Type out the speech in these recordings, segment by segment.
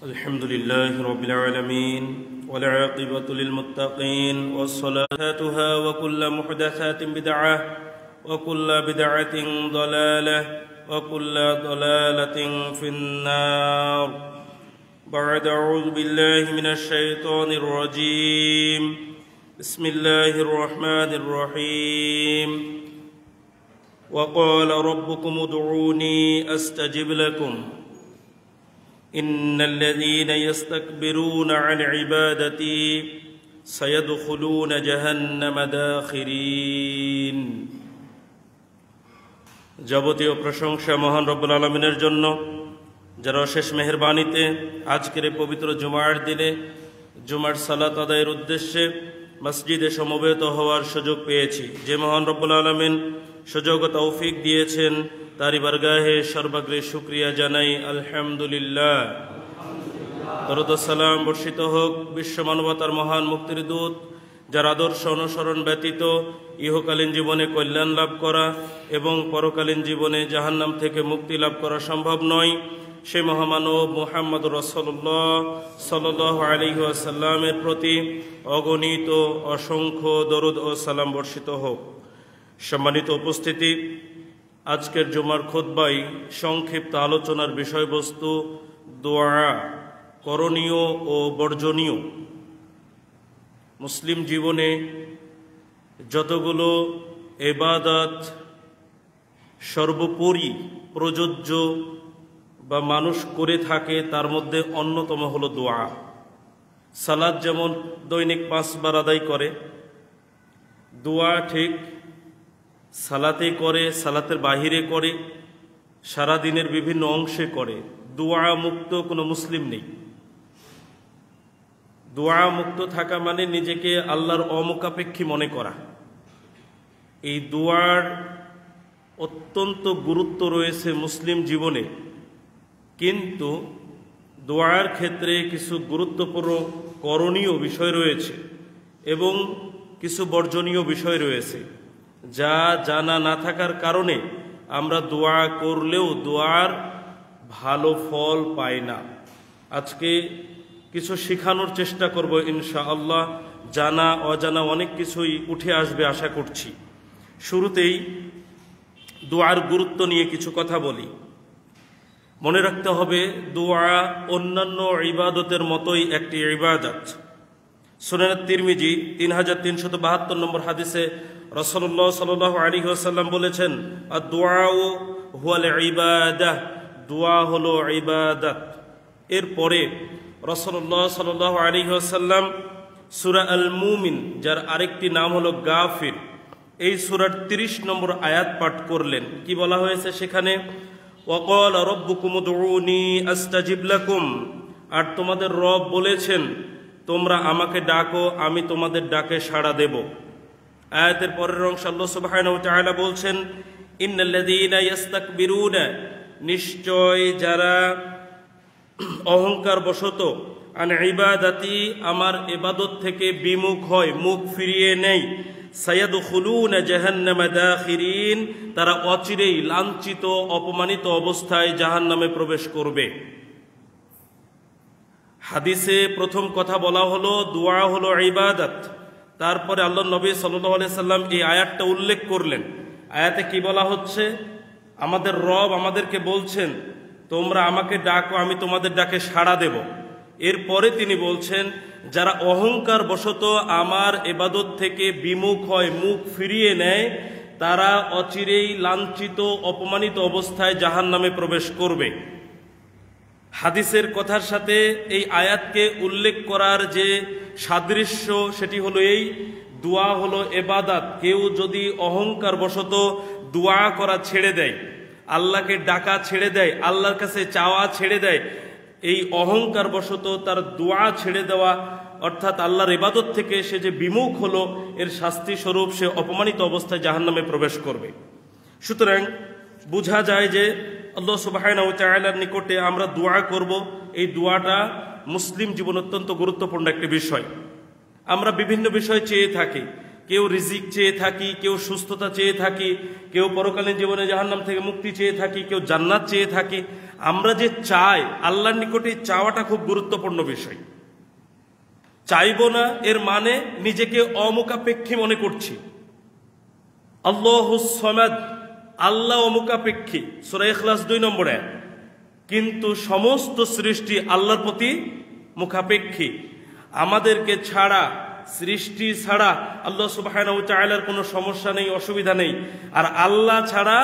الحمد لله رب العالمين والعاقبة للمتقين والصلاتها وكل محدثات بدعة وكل بدعة ضلالة وكل ضلالة في النار. بعد أعوذ بالله من الشيطان الرجيم. بسم الله الرحمن الرحيم. وقال ربكم ادعوني أستجب لكم إن الذين يستكبرون عن عبادتي سيدخلون جهنم داخرين. যাবতীয় প্রশংসা মহান রব্বুল আলামিনের জন্য, যার অশেষ মেহেরবানিতে আজকের পবিত্র জুমার দিনে জুমার সালাত আদায়ের উদ্দেশ্যে মসজিদে সমবেত হওয়ার সুযোগ পেয়েছি। যে মহান রব্বুল আলামিন সুযোগ ও তৌফিক দিয়েছেন, তারই বারগাহে সর্বাগ্রে শুকরিয়া জানাই আলহামদুলিল্লাহ। দরুদ ও সালাম বর্ষিত হোক বিশ্ব মানবতার মহান মুক্তির দূত, যার আদর্শ অনুসরণ ব্যতীত ইহকালীন জীবনে কল্যাণ লাভ করা এবং পরকালীন জীবনে জাহান্নাম থেকে মুক্তি লাভ করা সম্ভব নয়, সে মহামানব মুহাম্মদ রাসূলুল্লাহ সাল্লাল্লাহু আলাইহি ওয়াসাল্লামের প্রতি অগণিত অসংখ্য দরুদ ও সালাম বর্ষিত হোক। সম্মানিত উপস্থিতি, আজকের জুমার খুতবায় সংক্ষিপ্ত আলোচনার বিষয়বস্তু দোয়া, করণীয় ও বর্জনীয়। মুসলিম জীবনে যতগুলো ইবাদত সর্বোপরি প্রযোজ্য বা মানুষ করে থাকে, তার মধ্যে অন্যতম হলো দোয়া। সালাত যেমন দৈনিক 5 বার আদায় করে, দোয়া ঠিক সালাতে করে, সালাতের বাহিরে করে, সারা দিনের বিভিন্ন অংশে করে। দোয়া মুক্ত কোনো মুসলিম নেই। দোয়া মুক্ত থাকা মানে নিজেকে আল্লাহর অমুখাপেক্ষী মনে করা। এই দোয়ার অত্যন্ত গুরুত্ব রয়েছে মুসলিম জীবনে, কিন্তু দোয়ার ক্ষেত্রে কিছু গুরুত্বপূর্ণ করণীয় বিষয় রয়েছে এবং কিছু বর্জনীয় বিষয় রয়েছে, যা জানা না থাকার কারণে আমরা দোয়া করলেও দোয়ার ভালো ফল পাই না। আজকে কিছু শেখানোর চেষ্টা করব ইনশাআল্লাহ। জানা অজানা অনেক কিছুই উঠে আসবে আশা করছি। শুরুতেই দোয়ার গুরুত্ব নিয়ে কিছু কথা বলি। মনে রাখতে হবে, দোয়া অন্যান্য ইবাদতের মতোই একটি ইবাদত। সুনান তিরমিজি 3372 নম্বর হাদিসে রাসূলুল্লাহ সাল্লাল্লাহু আলাইহি ওয়াসাল্লাম বলেছেন, আদ-দুআউ হুয়াল ইবাদাহ, দোয়া হলো ইবাদত। এরপরে রাসূলুল্লাহ সাল্লাল্লাহু আলাইহি ওয়াসাল্লাম সূরা আল মুমিন, যার আরেকটি নাম হলো গাফির, এই সূরার 30 নম্বর আয়াত পাঠ করলেন। কি বলা হয়েছে সেখানে? ওয়াকাল রাব্বুকুম উদউনি আস্তাজিব লাকুম, আর তোমাদের রব বলেছেন, তোমরা আমাকে ডাকো, আমি তোমাদের ডাকে সাড়া দেব। আয়াতের পরের অংশ আল্লাহ সুবহানাহু ওয়া তাআলা বলছেন, ইন্নাল্লাযীনা ইস্তাকবিরুনা, নিশ্চয় যারা অহংকার বশত আন ইবাদাতি, আমার ইবাদত থেকে বিমুখ হয়, মুখ ফিরিয়ে নেয়, সায়াদখুলুনা জাহান্নামা দাখিরিন, তারা অচিরেই লাঞ্ছিত অপমানিত অবস্থায় জাহান্নামে প্রবেশ করবে। হাদিসে প্রথম কথা বলা হলো দোয়া হলো ইবাদত। তারপরে আল্লাহ নবী সাল্লাল্লাহু আলাইহি সাল্লাম এই আয়াতটা উল্লেখ করলেন। আয়াতে কি বলা হচ্ছে? আমাদের রব আমাদেরকে বলছেন, তোমরা আমাকে ডাকো, আমি তোমাদের ডাকে সাড়া দেব। এরপরে তিনি বলছেন, যারা অহংকার বশত আমার ইবাদত থেকে বিমুখ হয়, মুখ ফিরিয়ে নেয়, তারা অচিরেই লাঞ্ছিত অপমানিত অবস্থায় জাহান্নামে প্রবেশ করবে। হাদিসের কথার সাথে এই আয়াতকে উল্লেখ করার যে সাদৃশ্য, সেটি হলো এই, দোয়া হলো ইবাদত। কেউ যদি অহংকার বশত দোয়া করা ছেড়ে দেয়, আল্লাহকে ডাকা ছেড়ে দেয়, আল্লাহর কাছে চাওয়া ছেড়ে দেয়, এই অহংকার বশত তার দোয়া ছেড়ে দেওয়া, অর্থাৎ আল্লাহর ইবাদত থেকে সে যে বিমুখ হলো, এর শাস্তি স্বরূপ সে অপমানিত অবস্থায় জাহান্নামে প্রবেশ করবে। সুতরাং বোঝা যায় যে আল্লাহ সুবহানাহু ওয়া তাআলার নিকটে আমরা দোয়া করব, এই দোয়াটা মুসলিম জীবন অত্যন্ত গুরুত্বপূর্ণ একটি বিষয়। আমরা বিভিন্ন বিষয় চেয়ে থাকি, কেউ রিজিক চেয়ে থাকি, কেউ সুস্থতা চেয়ে থাকি, কেউ পরকালীন জীবনে জাহান্নাম থেকে মুক্তি চেয়ে থাকি, কেউ জান্নাত চেয়ে থাকি। আমরা যে চাই, আল্লাহর নিকটে চাওয়াটা খুব গুরুত্বপূর্ণ বিষয়। চাইবো না এর মানে নিজেকে অমুখাপেক্ষী মনে করছি। আল্লাহুস সামাদ, আল্লাহ অমুখাপেক্ষী, সূরা ইখলাস 2 নম্বর আয়াত। কিন্তু সমস্ত সৃষ্টি আল্লাহর প্রতি মুখাপেক্ষী। আমাদেরকে ছাড়া, সৃষ্টি ছাড়া আল্লাহ সুবহানাহু ওয়া তাআলার কোনো সমস্যা নেই, অসুবিধা নেই। আর আল্লাহ ছাড়া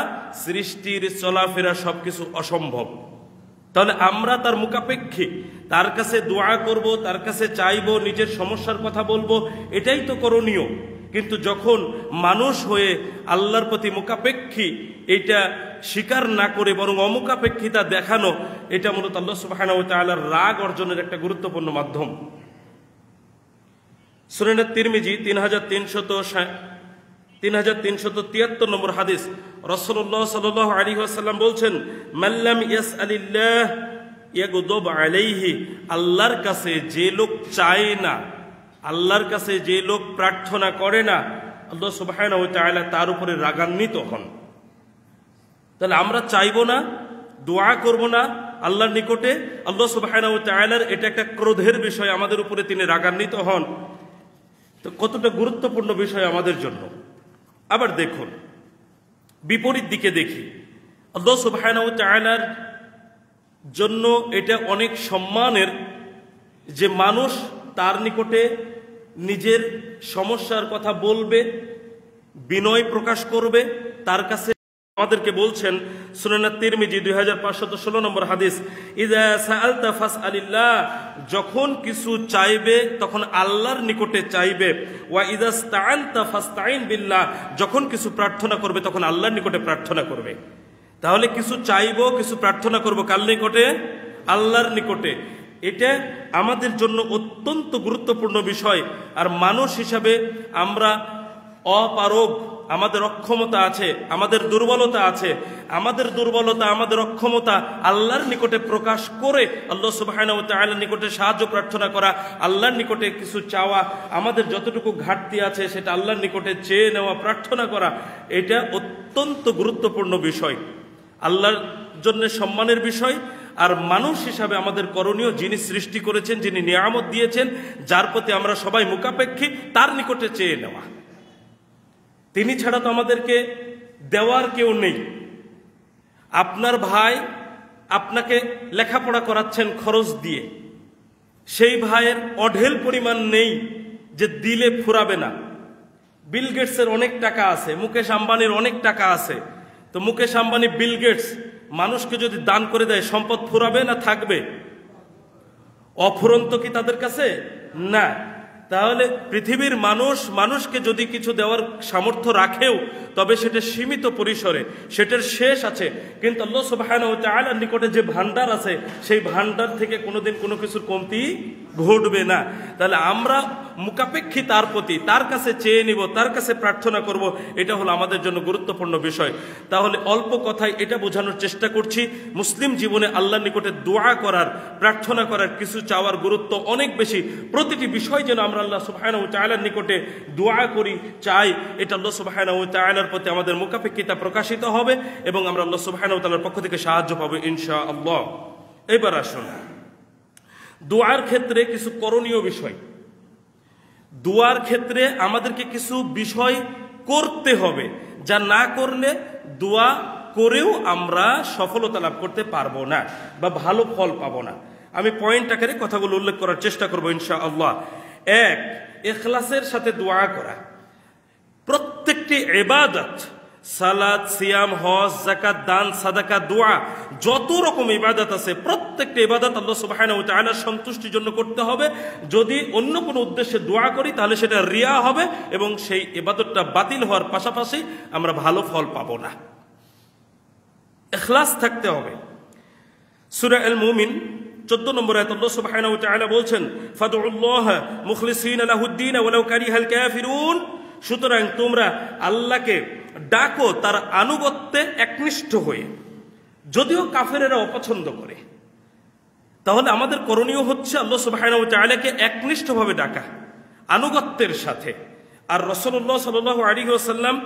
সৃষ্টির চলাফেরা সবকিছু অসম্ভব। তাহলে আমরা তার মুখাপেক্ষী, তার কাছে দোয়া করব, তার কাছে চাইবো, নিজের সমস্যার কথা বলবো, এটাই তো করণীয়। কিন্তু যখন মানুষ হয়ে আল্লাহর প্রতি মুখাপেক্ষী এটা স্বীকার না করে বরং অমুখাপেক্ষিতা দেখানো, এটা মূলত আল্লাহ সুবহানাহু ওয়া তাআলার রাগ অর্জনের একটা গুরুত্বপূর্ণ মাধ্যম। সুনানে তিরমিজি 3373 নম্বর হাদিস, রাসূলুল্লাহ সাল্লাল্লাহু আলাইহি ওয়াসাল্লাম বলছেন, মাল্লাম ইয়াসআলিল্লাহ ইয়াগদব আলাইহি, আল্লাহর কাছে যে লোক চায় না, আল্লাহর কাছে যে লোক প্রার্থনা করে না, আল্লাহ সুবহানাহু ওয়া তাআলা তার উপরে রাগান্বিত হন। তাহলে আমরা চাইবো না, দোয়া করব না আল্লাহর নিকটে, আল্লাহ সুবহানাহু ওয়া তাআলার এটা একটা ক্রোধের বিষয়, আমাদের উপরে তিনি রাগান্বিত হন। তো কতটা গুরুত্বপূর্ণ বিষয় আমাদের জন্য। আবার দেখুন, বিপরীত দিকে দেখি, আল্লাহ সুবহানাহু ওয়া তাআলার জন্য এটা অনেক সম্মানের যে মানুষ তার নিকটে নিজের সমস্যার কথা বলবে, বিনয় প্রকাশ করবে তার কাছে। আমাদেরকে বলছেন সুনানে তিরমিজি 2516 নম্বর হাদিস, ইযা সাআলতা ফাসআলিল্লাহ, যখন কিছু চাইবে তখন আল্লাহর নিকটে চাইবে, ওয়া ইযা ইসতাআনতা ফাসতাইন বিল্লাহ, যখন কিছু প্রার্থনা করবে তখন আল্লাহর নিকটে প্রার্থনা করবে। তাহলে কিছু চাইবো, কিছু প্রার্থনা করব কার নিকটে? আল্লাহর নিকটে। এটা আমাদের জন্য অত্যন্ত গুরুত্বপূর্ণ বিষয়। আর মানুষ হিসাবে আমরা অপারগ, আমাদের অক্ষমতা আছে, আমাদের দুর্বলতা আছে। আমাদের দুর্বলতা, আমাদের অক্ষমতা আল্লাহর নিকটে প্রকাশ করে আল্লাহ সুবহানাহু ওয়া তাআলার নিকটে সাহায্য প্রার্থনা করা, আল্লাহর নিকটে কিছু চাওয়া, আমাদের যতটুকু ঘাটতি আছে সেটা আল্লাহর নিকটে চেয়ে নেওয়া, প্রার্থনা করা, এটা অত্যন্ত গুরুত্বপূর্ণ বিষয়, আল্লাহর জন্য সম্মানের বিষয়। আর মানুষ হিসাবে আমাদের করণীয়, যিনি সৃষ্টি করেছেন, যিনি নিয়ামত দিয়েছেন, যার প্রতি আমরা সবাই মুখাপেক্ষী, তার নিকটে চেয়ে নেওয়া। তিনি ছাড়া তো আমাদেরকে দেওয়ার কেউ নেই। আপনার ভাই আপনাকে লেখাপড়া করাচ্ছেন খরচ দিয়ে, সেই ভাইয়ের অঢেল পরিমাণ নেই যে দিলে ফুরাবে না। বিল গেটসের অনেক টাকা আছে, মুকেশ আম্বানির অনেক টাকা আছে। তো মুকেশ আম্বানি, বিল গেটস মানুষকে যদি দান করে দেয়, সম্পদ ফুরাবে না থাকবে? অফুরন্ত কি তাদের কাছে? না। তাহলে পৃথিবীর মানুষকে যদি কিছু দেওয়ার সামর্থ্য রাখেও, তবে সেটা সীমিত পরিসরে, সেটার শেষ আছে। কিন্তু আল্লাহ সুবহানাহু ওয়া তাআলার নিকটে যে ভান্ডার আছে, সেই ভান্ডার থেকে কোনোদিন কোনো কিছুর কমতি ঘটবে না। তাহলে আমরা মুখাপেক্ষী তার প্রতি, তার কাছে চেয়ে নিব, তার কাছে প্রার্থনা করব, এটা হলো আমাদের জন্য গুরুত্বপূর্ণ বিষয়। তাহলে অল্প কথায় এটা বোঝানোর চেষ্টা করছি, মুসলিম জীবনে আল্লাহর নিকটে দোয়া করার, প্রার্থনা করার, কিছু চাওয়ার গুরুত্ব অনেক বেশি। প্রতিটি বিষয় যেন আমরা আল্লাহ সুবহানাহু ওয়া তাআলার নিকটে দোয়া করি, চাই, এটা আল্লাহ সুবহানাহু ওয়া তাআলার প্রতি আমাদের মুখাপেক্ষিতা প্রকাশিত হবে এবং আমরা আল্লাহ সুবহানাহু ওয়া তাআলার পক্ষ থেকে সাহায্য পাবো ইনশাআল্লাহ। এবার আসুন, দোয়ার ক্ষেত্রে কিছু করণীয় বিষয়। দোয়ার ক্ষেত্রে আমাদেরকে কিছু বিষয় করতে হবে, যা না করলে দোয়া করেও আমরা সফলতা লাভ করতে পারবো না বা ভালো ফল পাবো না। আমি পয়েন্ট আকারে কথাগুলো উল্লেখ করার চেষ্টা করবো ইনশাআল্লাহ। এক, ইখলাসের সাথে দোয়া করা। প্রত্যেকটি ইবাদত, সালাত, সিয়াম, হজ, যাকাত, দান, সাদাকা, দোয়া, যত রকম ইবাদত আছে, প্রত্যেকটা ইবাদত আল্লাহ সুবহানাহু ওয়া তাআলার সন্তুষ্টির জন্য করতে হবে। যদি অন্য কোনো উদ্দেশ্যে দোয়া করি তাহলে সেটা রিয়া হবে এবং সেই ইবাদতটা বাতিল হওয়ার পাশাপাশি আমরা ভালো ফল পাবো না। ইখলাস থাকতে হবে। সূরা আল মুমিন 14 নম্বর আয়াত আল্লাহ সুবহানাহু ওয়া তাআলা বলছেন, ফাদউল্লাহ মুখলিসিনা লাহুদ্দিন ওয়ালাউ কারিহাল কাফিরুন। সুতরাং তোমরা আল্লাহকে ডাকো তার আনুগত্যে একনিষ্ঠ হয়ে, যদিও কাফেরেরা অপছন্দ করে। তাহলে আমাদের করণীয় হচ্ছে আল্লাহ সুবহানাহু ওয়া তাআলাকে একনিষ্ঠভাবে ডাকা, আনুগত্যের সাথে। আর রাসূলুল্লাহ সাল্লাল্লাহু আলাইহি ওয়াসাল্লাম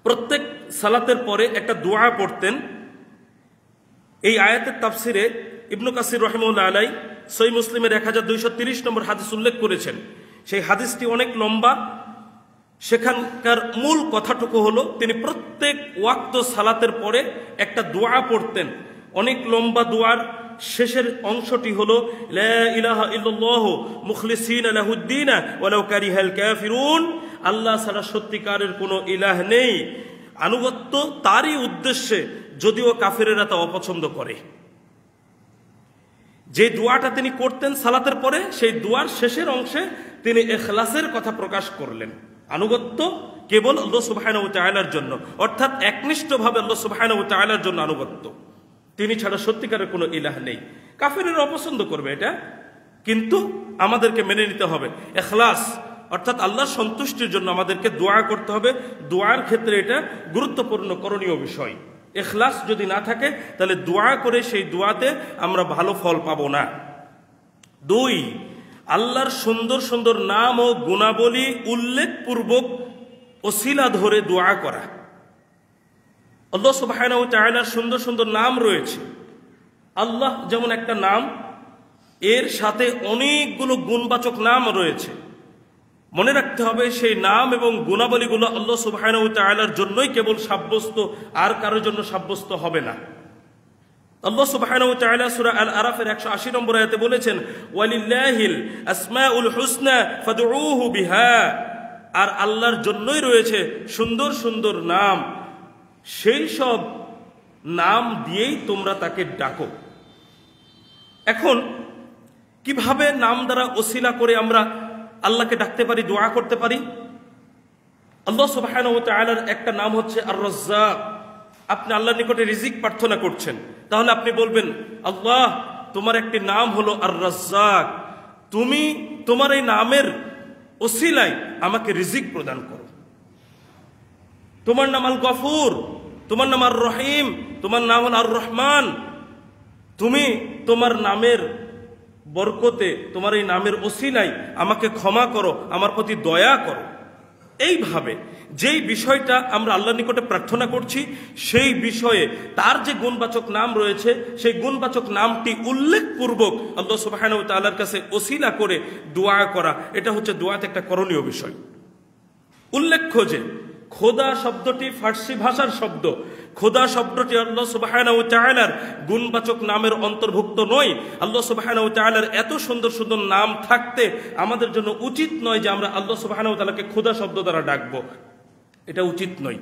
প্রত্যেক সালাতের পরে একটা দোয়া পড়তেন। এই আয়াতের তাফসিরে ইবনে কাসির রাহিমাহুল্লাহ আলাইহি সহিহ মুসলিমের 1230 নম্বর হাদিস উল্লেখ করেছেন। সেই হাদিসটি অনেক লম্বা। সেখানকার মূল কথাটুকু হলো, তিনি প্রত্যেক ওয়াক্ত সালাতের পরে একটা দোয়া পড়তেন। অনেক লম্বা দোয়ার শেষের অংশটি হলো লা ইলাহা ইল্লাল্লাহু মুখলিসিনা লাহুদ্দিন ওয়ালাউ কারিহাল কাফিরুন, আল্লাহ ছাড়া সত্যিকারের কোনো ইলাহ নেই, আনুগত্য তারই উদ্দেশ্যে যদিও কাফেরেরা তা অপছন্দ করে। যে দোয়াটা তিনি করতেন সালাতের পরে, সেই দোয়ার শেষের অংশে তিনি ইখলাসের কথা প্রকাশ করলেন। আনুগত্য কেবল আল্লাহ সুবহানাহু ওয়া তাআলার জন্য, অর্থাৎ একনিষ্ঠভাবে আল্লাহ সুবহানাহু ওয়া তাআলার জন্য আনুগত্য, তিনি ছাড়া সত্যিকারের কোনো ইলাহ নেই। কাফেরেরা অপছন্দ করবে এটা, কিন্তু আমাদেরকে মেনে নিতে হবে। ইখলাস অর্থাৎ আল্লাহর সন্তুষ্টির জন্য আমাদেরকে দোয়া করতে হবে। দোয়ার ক্ষেত্রে এটা গুরুত্বপূর্ণ করণীয় বিষয়। ইখলাস যদি না থাকে তাহলে দোয়া করে সেই দোয়াতে আমরা ভালো ফল পাবো না। 2, আল্লাহর সুন্দর সুন্দর নাম ও গুণাবলী উল্লেখপূর্বক ওসিলা ধরে দোয়া করা। আল্লাহ সুবহানাহু ওয়া তাআলার সুন্দর সুন্দর নাম রয়েছে। আল্লাহ যেমন একটা নাম, এর সাথে অনেকগুলো গুণবাচক নাম রয়েছে। মনে রাখতে হবে সেই নাম এবং গুণাবলীগুলো আল্লাহ সুবহানাহু ওয়া তাআলার জন্যই কেবল সাব্যস্ত, আর কারোর জন্য সাব্যস্ত হবে না। আল্লাহ সুবহানাহু ওয়া তাআলা সূরা আল আরাফের 180 নম্বর আয়াতে বলেছেন ওয়ালিল্লাহিল আসমাউল হুসনা ফাদউহু বিহা, আর আল্লাহর জন্যই রয়েছে সুন্দর সুন্দর নাম, সেই সব নাম দিয়েই তোমরা তাকে ডাকো। এখন কিভাবে নাম দ্বারা ওসিলা করে আমরা আল্লাহকে ডাকতে পারি, দোয়া করতে পারি? আল্লাহ সুবহানাহু ওয়া তাআলার একটা নাম হচ্ছে আর রাজ্জাক। আপনি আল্লাহর নিকটে রিজিক প্রার্থনা করছেন, তাহলে আপনি বলবেন আল্লাহ তোমার একটি নাম হলো আর রাজ্জাক, তুমি তোমার এই নামের ওসিলায় আমাকে রিজিক প্রদান করো। তোমার নাম আল গফুর, তোমার নাম আর রহিম, তোমার নাম হল আর রহমান, তুমি তোমার নামের বরকতে, তোমার এই নামের ওসিলায় আমাকে ক্ষমা করো, আমার প্রতি দয়া করো। এইভাবে যেই বিষয়টা আমরা আল্লাহর নিকটে প্রার্থনা করছি, সেই বিষয়ে তার যে গুণবাচক নাম রয়েছে, সেই গুণবাচক নামটি উল্লেখপূর্বক আল্লাহ সুবহানাহু ওয়া তাআলার কাছে ওসিলা করে দোয়া করা, এটা হচ্ছে দোয়াতে একটা করণীয় বিষয়। উল্লেখ্য যে খোদা শব্দটি ফার্সি ভাষার শব্দ। খোদা শব্দটি আল্লাহ সুবহানাহু ওয়া তাআলার গুণবাচক নামের অন্তর্ভুক্ত নয়। আল্লাহ সুবহানাহু ওয়া তাআলার এত সুন্দর সুন্দর নাম থাকতে আমাদের জন্য উচিত নয় যে আমরা আল্লাহ সুবহানাহু ওয়া তাআলাকে খোদা শব্দ দ্বারা ডাকবো, এটা উচিত নয়।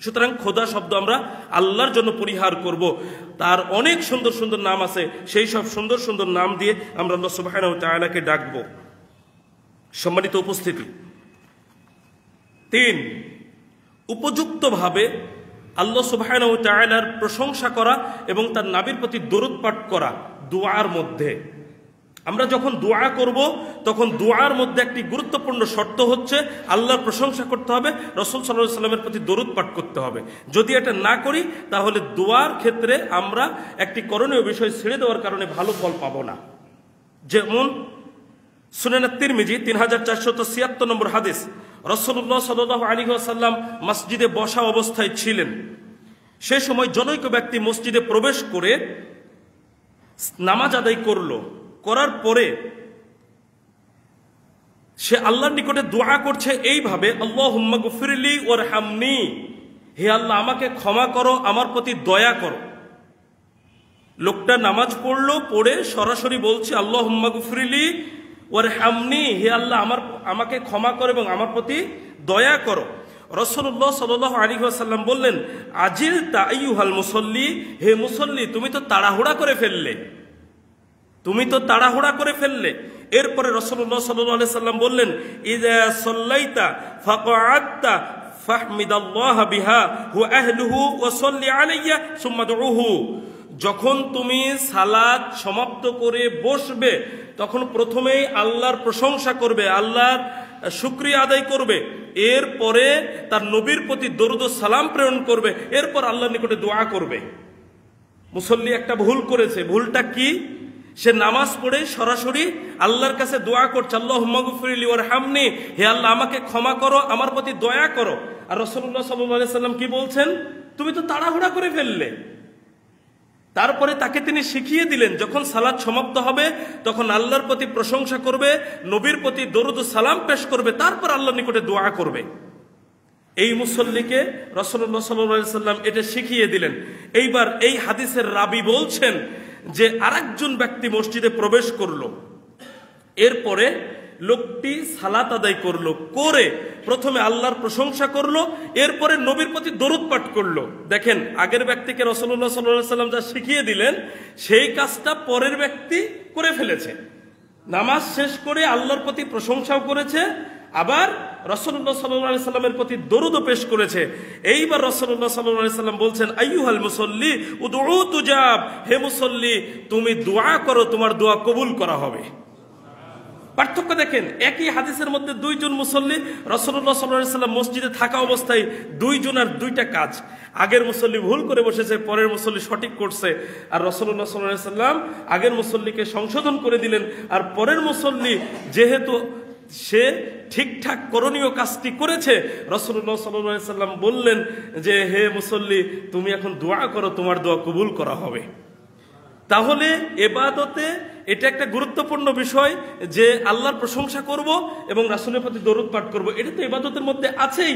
সুতরাং খোদা শব্দ আমরা আল্লাহর জন্য পরিহার করব। তার অনেক সুন্দর সুন্দর নাম আছে, সেই সব সুন্দর সুন্দর নাম দিয়ে আমরা আল্লাহ সুবহানাহু ওয়া তাআলাকে ডাকবো। সম্মানিত উপস্থিতি, 3, উপযুক্তভাবে আল্লাহ সুবহানাহু ওয়া তাআলার প্রশংসা করা এবং তার নবীর প্রতি দরুদ পাঠ করা দোয়ার মধ্যে। আমরা যখন দোয়া করব তখন দোয়ার মধ্যে একটি গুরুত্বপূর্ণ শর্ত হচ্ছে আল্লাহর প্রশংসা করতে হবে, রাসূল সাল্লাল্লাহু আলাইহি ওয়াসাল্লামের প্রতি দরুদ পাঠ করতে হবে। যদি এটা না করি তাহলে দোয়ার ক্ষেত্রে আমরা একটি করণীয় বিষয় ছেড়ে দেওয়ার কারণে ভালো ফল পাবো না। যেমন সুনান তিরমিজি 3476 নম্বর হাদিস, রাসূলুল্লাহ সাল্লাল্লাহু আলাইহি ওয়াসাল্লাম মসজিদে বসা অবস্থায় ছিলেন। সে সময় জনৈক ব্যক্তি মসজিদে প্রবেশ করে নামাজ আদায় করার পরে সে আল্লাহর নিকটে দোয়া করছে এইভাবে, আল্লাহুম্মা গফিরলি ওয়ারহামনি, হে আল্লাহ আমাকে ক্ষমা করো, আমার প্রতি দয়া করো। লোকটা নামাজ পড়লো, পড়ে সরাসরি বলছে আল্লাহুম্মা গফিরলি ওয়ারহামনি, হে আল্লাহ আমাকে ক্ষমা করো এবং আমার প্রতি দয়া করো। রাসূলুল্লাহ সাল্লাল্লাহু আলাইহি ওয়াসাল্লাম বললেন, আজিলতা আইয়ুহাল মুসাল্লি, হে মুসল্লি তুমি তো তাড়াহুড়া করে ফেললে, তুমি তো তাড়াহুড়া করে ফেললে। এরপরে রাসূলুল্লাহ সাল্লাল্লাহু আলাইহি ওয়াসাল্লাম বললেন, ইযা সাল্লাইতা ফাকআদতা ফাহমিদাল্লাহ বিহা হু আহলুহু ওয়া সাল্লি আলাইয়া সুম্মা দুউহু, যখন তুমি সালাত সমাপ্ত করে বসবে তখন প্রথমেই আল্লাহর প্রশংসা করবে, আল্লাহর শুকরিয়া আদায় করবে, এরপরে তার নবীর প্রতি দরুদ ও সালাম প্রেরণ করবে, এরপর আল্লাহর নিকটে দোয়া করবে। মুসল্লি একটা ভুল করেছে, ভুলটা কি? সে নামাজ পড়ে সরাসরি আল্লাহর কাছে দোয়া করছে, আল্লাহুম্মা গফিরলি ওয়ারহামনি, হে আল্লাহ আমাকে ক্ষমা করো, আমার প্রতি দয়া করো। আর রাসূলুল্লাহ সাল্লাল্লাহু আলাইহি সাল্লাম কি বলছেন? তুমি তো তাড়াহুড়া করে ফেললে। তারপরে তাকে তিনি শিখিয়ে দিলেন, যখন সালাত সমাপ্ত হবে তখন আল্লাহর প্রতি প্রশংসা করবে, নবীর প্রতি দরুদ ও সালাম পেশ করবে, তারপর আল্লাহর নিকটে দোয়া করবে। এই মুসল্লিকে রাসূলুল্লাহ সাল্লাল্লাহু আলাইহি সাল্লাম এটা শিখিয়ে দিলেন। এইবার এই হাদিসের রাবী বলছেন যে আরেকজন ব্যক্তি মসজিদে প্রবেশ করলো, এরপরে লোকটি সালাত আদায় করলো, করে প্রথমে আল্লাহর প্রশংসা করলো, এরপরে নবীর প্রতি দরুদ পাঠ করলো। দেখেন, আগের ব্যক্তিকে রাসূলুল্লাহ সাল্লাল্লাহু আলাইহি সাল্লাম যা শিখিয়ে দিলেন সেই কাজটা পরের ব্যক্তি করে ফেলেছে। নামাজ শেষ করে আল্লাহর প্রতি প্রশংসাও করেছে, আবার রাসূলুল্লাহ সাল্লাল্লাহু আলাইহি সাল্লামের প্রতি দরুদও পেশ করেছে। এইবার রাসূলুল্লাহ সাল্লাল্লাহু আলাইহি সাল্লাম বলছেন, আইয়ুহাল মুসাল্লি উদউ তুজাব, হে মুসল্লি তুমি দোয়া করো, তোমার দোয়া কবুল করা হবে। পার্থক্য দেখেন, একই হাদিসের মধ্যে দুইজন মুসল্লি, রাসূলুল্লাহ সাল্লাল্লাহু আলাইহি সাল্লাম মসজিদে থাকা অবস্থায় দুইজনের দুইটা কাজ। আগের মুসল্লি ভুল করে বসেছে, পরের মুসল্লি সঠিক করছে, আর রাসূলুল্লাহ সাল্লাল্লাহু আলাইহি সাল্লাম আগের মুসল্লিকে সংশোধন করে দিলেন। আর পরের মুসল্লি যেহেতু সে ঠিকঠাক করণীয় কাজটি করেছে, রাসূলুল্লাহ সাল্লাল্লাহু আলাইহি সাল্লাম বললেন যে হে মুসল্লি তুমি এখন দোয়া করো, তোমার দোয়া কবুল করা হবে। তাহলে ইবাদতে এটা একটা গুরুত্বপূর্ণ বিষয় যে আল্লাহর প্রশংসা করব এবং রাসূলের প্রতি দরুদ পাঠ করব, এটা তো ইবাদতের মধ্যে আছেই।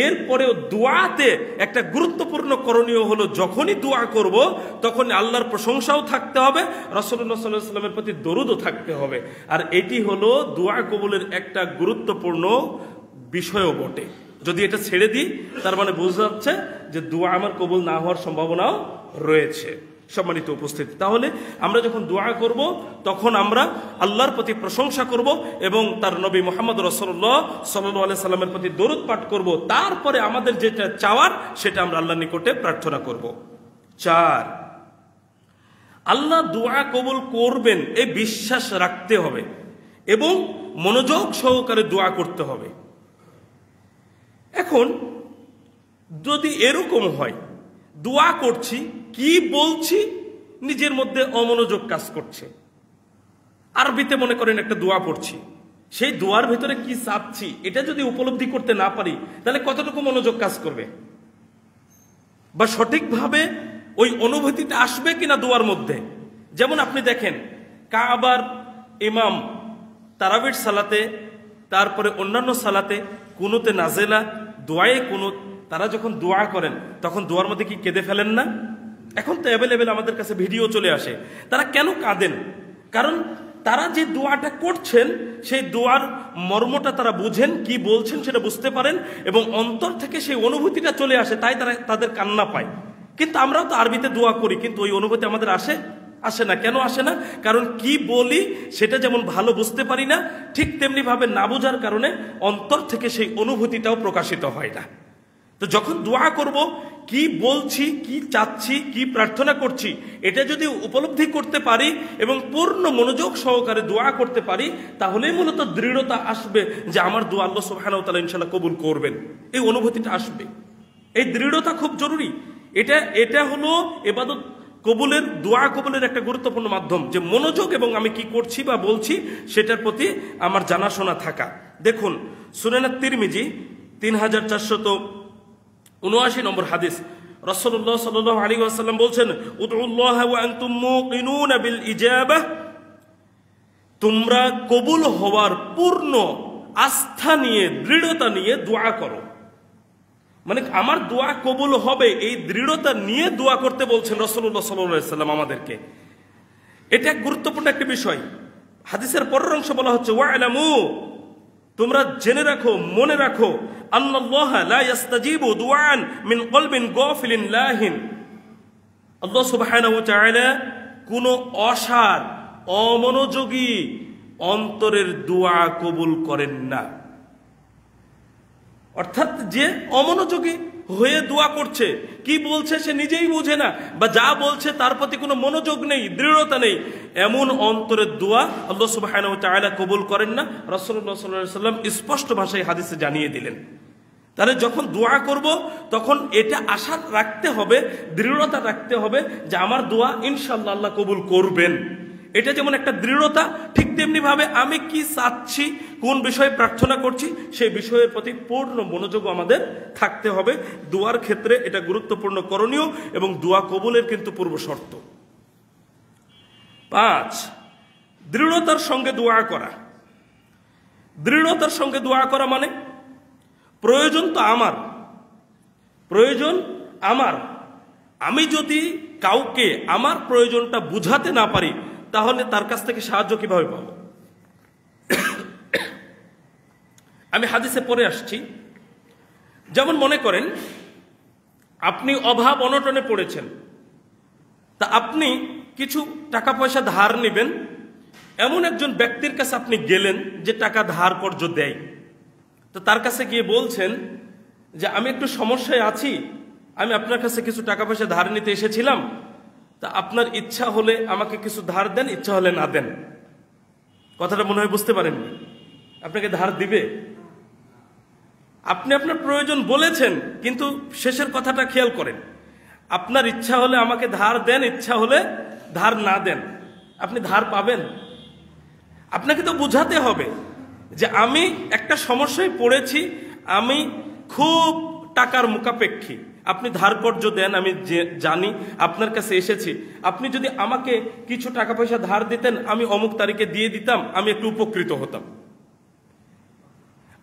এরপরেও দোয়াতে একটা গুরুত্বপূর্ণ করণীয় হলো যখনই দোয়া করব তখন আল্লাহর প্রশংসাও থাকতে হবে, রাসূলুল্লাহ সাল্লাল্লাহু আলাইহি সাল্লামের প্রতি দরুদও থাকতে হবে। আর এটি হলো দোয়া কবুলের একটা গুরুত্বপূর্ণ বিষয়ও বটে। যদি এটা ছেড়ে দিই তার মানে বোঝা যাচ্ছে যে দোয়া আমার কবুল না হওয়ার সম্ভাবনাও রয়েছে। সম্মানিত উপস্থিতি, তাহলে আমরা যখন দোয়া করব তখন আমরা আল্লাহর প্রতি প্রশংসা করব এবং তার নবী মুহাম্মদ রাসূলুল্লাহ সাল্লাল্লাহু আলাইহি সাল্লামের প্রতি দরুদ পাঠ করব। তারপরে আমাদের যেটা চাওয়ার সেটা আমরা আল্লাহর নিকটে প্রার্থনা করব। 4, আল্লাহ দোয়া কবুল করবেন এই বিশ্বাস রাখতে হবে এবং মনোযোগ সহকারে দোয়া করতে হবে। এখন যদি এরকম হয়, দোয়া করছি, কি বলছি নিজের মধ্যে অমনোযোগ কাজ করছে, আরবিতে মনে করেন একটা দোয়া পড়ছি, সেই দোয়ার ভিতরে কি চাচ্ছি এটা যদি উপলব্ধি করতে না পারি তাহলে কতটুকু মনোযোগ কাজ করবে, বা সঠিকভাবে ওই অনুভূতিটা আসবে কিনা দোয়ার মধ্যে। যেমন আপনি দেখেন কাবার ইমাম তারাবির সালাতে, তারপরে অন্যান্য সালাতে কুনুতে নাজেলা, দোয়ায়ে কুনুত, তারা যখন দোয়া করেন তখন দোয়ার মধ্যে কি কেঁদে ফেলেন না? এখন তো অ্যাভেলেবেল আমাদের কাছে ভিডিও চলে আসে। তারা কেন কাঁদেন? কারণ তারা যে দোয়াটা করছেন সেই দোয়ার মর্মটা তারা বুঝেন, কি বলছেন সেটা বুঝতে পারেন এবং অন্তর থেকে সেই অনুভূতিটা চলে আসে, তাই তারা তাদের কান্না পায়। কিন্তু আমরাও তো আরবিতে দোয়া করি, কিন্তু ওই অনুভূতি আমাদের আসে না। কেন আসে না? কারণ কি বলি সেটা যেমন ভালো বুঝতে পারি না, ঠিক তেমনি ভাবে না বোঝার কারণে অন্তর থেকে সেই অনুভূতিটাও প্রকাশিত হয় না। তো যখন দোয়া করব, কি বলছি, কি চাচ্ছি, কি প্রার্থনা করছি, এটা যদি উপলব্ধি করতে পারি এবং পূর্ণ মনোযোগ সহকারে দোয়া করতে পারি, তাহলেই মূলত দৃঢ়তা আসবে যে আমার দোয়া আল্লাহ সুবহানাহু ওয়া তাআলা ইনশাআল্লাহ কবুল করবেন। এই অনুভূতিটা আসবে, এই দৃঢ়তা খুব জরুরি। এটা হলো ইবাদত কবুলের, দোয়া কবুলের একটা গুরুত্বপূর্ণ মাধ্যম, যে মনোযোগ এবং আমি কি করছি বা বলছি সেটার প্রতি আমার জানাশোনা থাকা। দেখুন সুনান তিরমিজি 3479 নম্বর হাদিস, রাসূলুল্লাহ সাল্লাল্লাহু আলাইহি ওয়াসাল্লাম বলছেন, উদউল্লাহ ওয়া আনতুম মুকিনুনা বিল ইজাবাহ, তোমরা কবুল হওয়ার পূর্ণ আস্থা নিয়ে, দৃঢ়তা নিয়ে দোয়া করো। মানে আমার দোয়া কবুল হবে এই দৃঢ়তা নিয়ে দোয়া করতে বলছেন রাসূলুল্লাহ সাল্লাল্লাহু আলাইহি ওয়াসাল্লাম আমাদেরকে। এটা গুরুত্বপূর্ণ একটা বিষয়। হাদিসের পরের অংশ বলা হচ্ছে, ওয়া'লামু, তোমরা জেনে রাখো, মনে রাখো, আল্লাহ লা ইস্তাজিবু দুআন মিন কলবিন গাফিলিন লাহিন, আল্লাহ সুবহানাহু ওয়া তাআলা কোনো অসার, অমনোযোগী অন্তরের দোয়া কবুল করেন না। অর্থাৎ যে অমনোযোগী হয়ে দোয়া করছে, কি বলছে সে নিজেই বুঝে না, বা যা বলছে তার প্রতি কোনো মনোযোগ নেই, দৃঢ়তা নেই, এমন অন্তরের দোয়া আল্লাহ সুবহানাহু ওয়া তাআলা কবুল করেন না। রাসূলুল্লাহ সাল্লাল্লাহু আলাইহি ওয়াসাল্লাম স্পষ্ট ভাষায় হাদিসে জানিয়ে দিলেন। তাহলে যখন দোয়া করব তখন এটা আশা রাখতে হবে, দৃঢ়তা রাখতে হবে যে আমার দোয়া ইনশাআল্লাহ আল্লাহ কবুল করবেন। এটা যেমন একটা দৃঢ়তা, ঠিক তেমনি ভাবে আমি কি চাচ্ছি, কোন বিষয়ে প্রার্থনা করছি, সেই বিষয়ের প্রতি পূর্ণ মনোযোগ আমাদের থাকতে হবে। দোয়ার ক্ষেত্রে এটা গুরুত্বপূর্ণ করণীয় এবং দোয়া কবুলের কিন্তু পূর্ব শর্ত। 5, দৃঢ়তার সঙ্গে দোয়া করা। দৃঢ়তার সঙ্গে দোয়া করা মানে প্রয়োজন তো আমার, প্রয়োজন আমার, আমি যদি কাউকে আমার প্রয়োজনটা বুঝাতে না পারি তাহলে তার কাছ থেকে সাহায্য কিভাবে পাবো? আমি হাদিসে পড়ে আসছি, যেমন মনে করেন আপনি অভাব অনটনে পড়েছেন, তা আপনি কিছু টাকা পয়সা ধার নেবেন, এমন একজন ব্যক্তির কাছে আপনি গেলেন যে টাকা ধার কর্য দেয়, তো তার কাছে গিয়ে বলছেন যে আমি একটু সমস্যায় আছি, আমি আপনার কাছে কিছু টাকা পয়সা ধার নিতে এসেছিলাম, তা আপনার ইচ্ছা হলে আমাকে কিছু ধার দেন, ইচ্ছা হলে না দেন। কথাটা মনে হয় বুঝতে পারেননি। আপনাকে ধার দিবে? আপনি আপনার প্রয়োজন বলেছেন, কিন্তু শেষের কথাটা খেয়াল করেন, আপনার ইচ্ছা হলে আমাকে ধার দেন, ইচ্ছা হলে ধার না দেন। আপনি ধার পাবেন? আপনাকে তো বুঝাতে হবে যে আমি একটা সমস্যায় পড়েছি, আমি খুব টাকার মুখাপেক্ষী, আপনি ধার কর্য দেন, আমি জানি আপনার কাছে এসেছি, আপনি যদি আমাকে কিছু টাকা পয়সা ধার দিতেন, আমি অমুক তারিখে দিয়ে দিতাম, আমি একটু উপকৃত হতাম।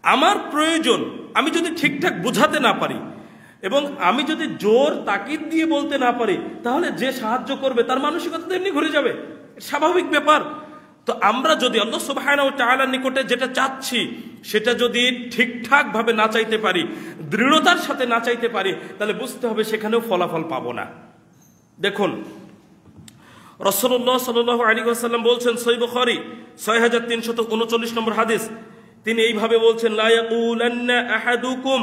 আমার প্রয়োজন আমি যদি ঠিকঠাক বুঝাতে না পারি এবং আমি যদি জোর তাকিদ দিয়ে বলতে না পারি, তাহলে যে সাহায্য করবে তার মানসিকতা তেমনি ঘুরে যাবে, স্বাভাবিক ব্যাপার। তো আমরা যদি আল্লাহ সুবহানাহু ওয়া তাআলার নিকটে যেটা চাচ্ছি সেটা যদি ঠিকঠাক ভাবে না চাইতে পারি, দৃঢ়তার সাথে না চাইতে পারি, তাহলে বুঝতে হবে সেখানেও ফলাফল পাবো না। দেখুন রাসূলুল্লাহ সাল্লাল্লাহু আলাইহি ওয়াসাল্লাম বলছেন, সহিহ বুখারী 6339 নম্বর হাদিস, তিনি এইভাবে বলছেন, লা ইয়াকুলান্না আহাদুকুম,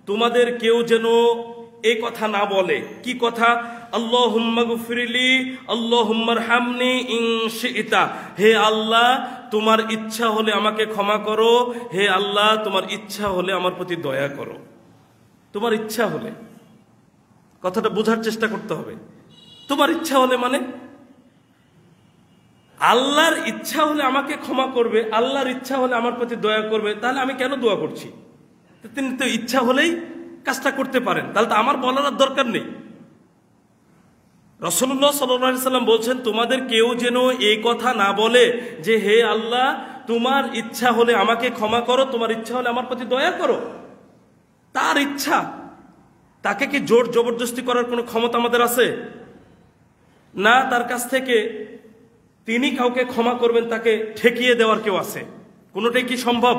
তোমাদের কেউ যেন এই কথা না বলে। কি কথা? আল্লাহুম্মা গফিরলি আল্লাহুম্মা রহামনি ইন শি'তা, হে আল্লাহ তোমার ইচ্ছা হলে আমাকে ক্ষমা করো, হে আল্লাহ তোমার ইচ্ছা হলে আমার প্রতি দয়া করো। তোমার ইচ্ছা হলে, কথাটা বোঝার চেষ্টা করতে হবে। তোমার ইচ্ছা হলে মানে আল্লাহর ইচ্ছা হলে আমাকে ক্ষমা করবে, আল্লাহর ইচ্ছা হলে আমার প্রতি দয়া করবে, তাহলে আমি কেন দোয়া করছি? তিনি তো ইচ্ছা হলেই কাজটা করতে পারেন, তাহলে তো আমার বলার দরকার নেই। রাসূলুল্লাহ সাল্লাল্লাহু আলাইহি ওয়াসাল্লাম বলছেন, তোমাদের কেউ যেন এই কথা না বলে যে হে আল্লাহ তোমার ইচ্ছা হলে আমাকে ক্ষমা করো, তোমার ইচ্ছা হলে আমার প্রতি দয়া করো। তার ইচ্ছা, তাকে কি জোর জবরদস্তি করার কোনো ক্ষমতা আমাদের আছে? না, তার কাছ থেকে তিনি কাউকে ক্ষমা করবেন তাকে ঠেকিয়ে দেওয়ার কেউ আছে? কোনোটাই কি সম্ভব?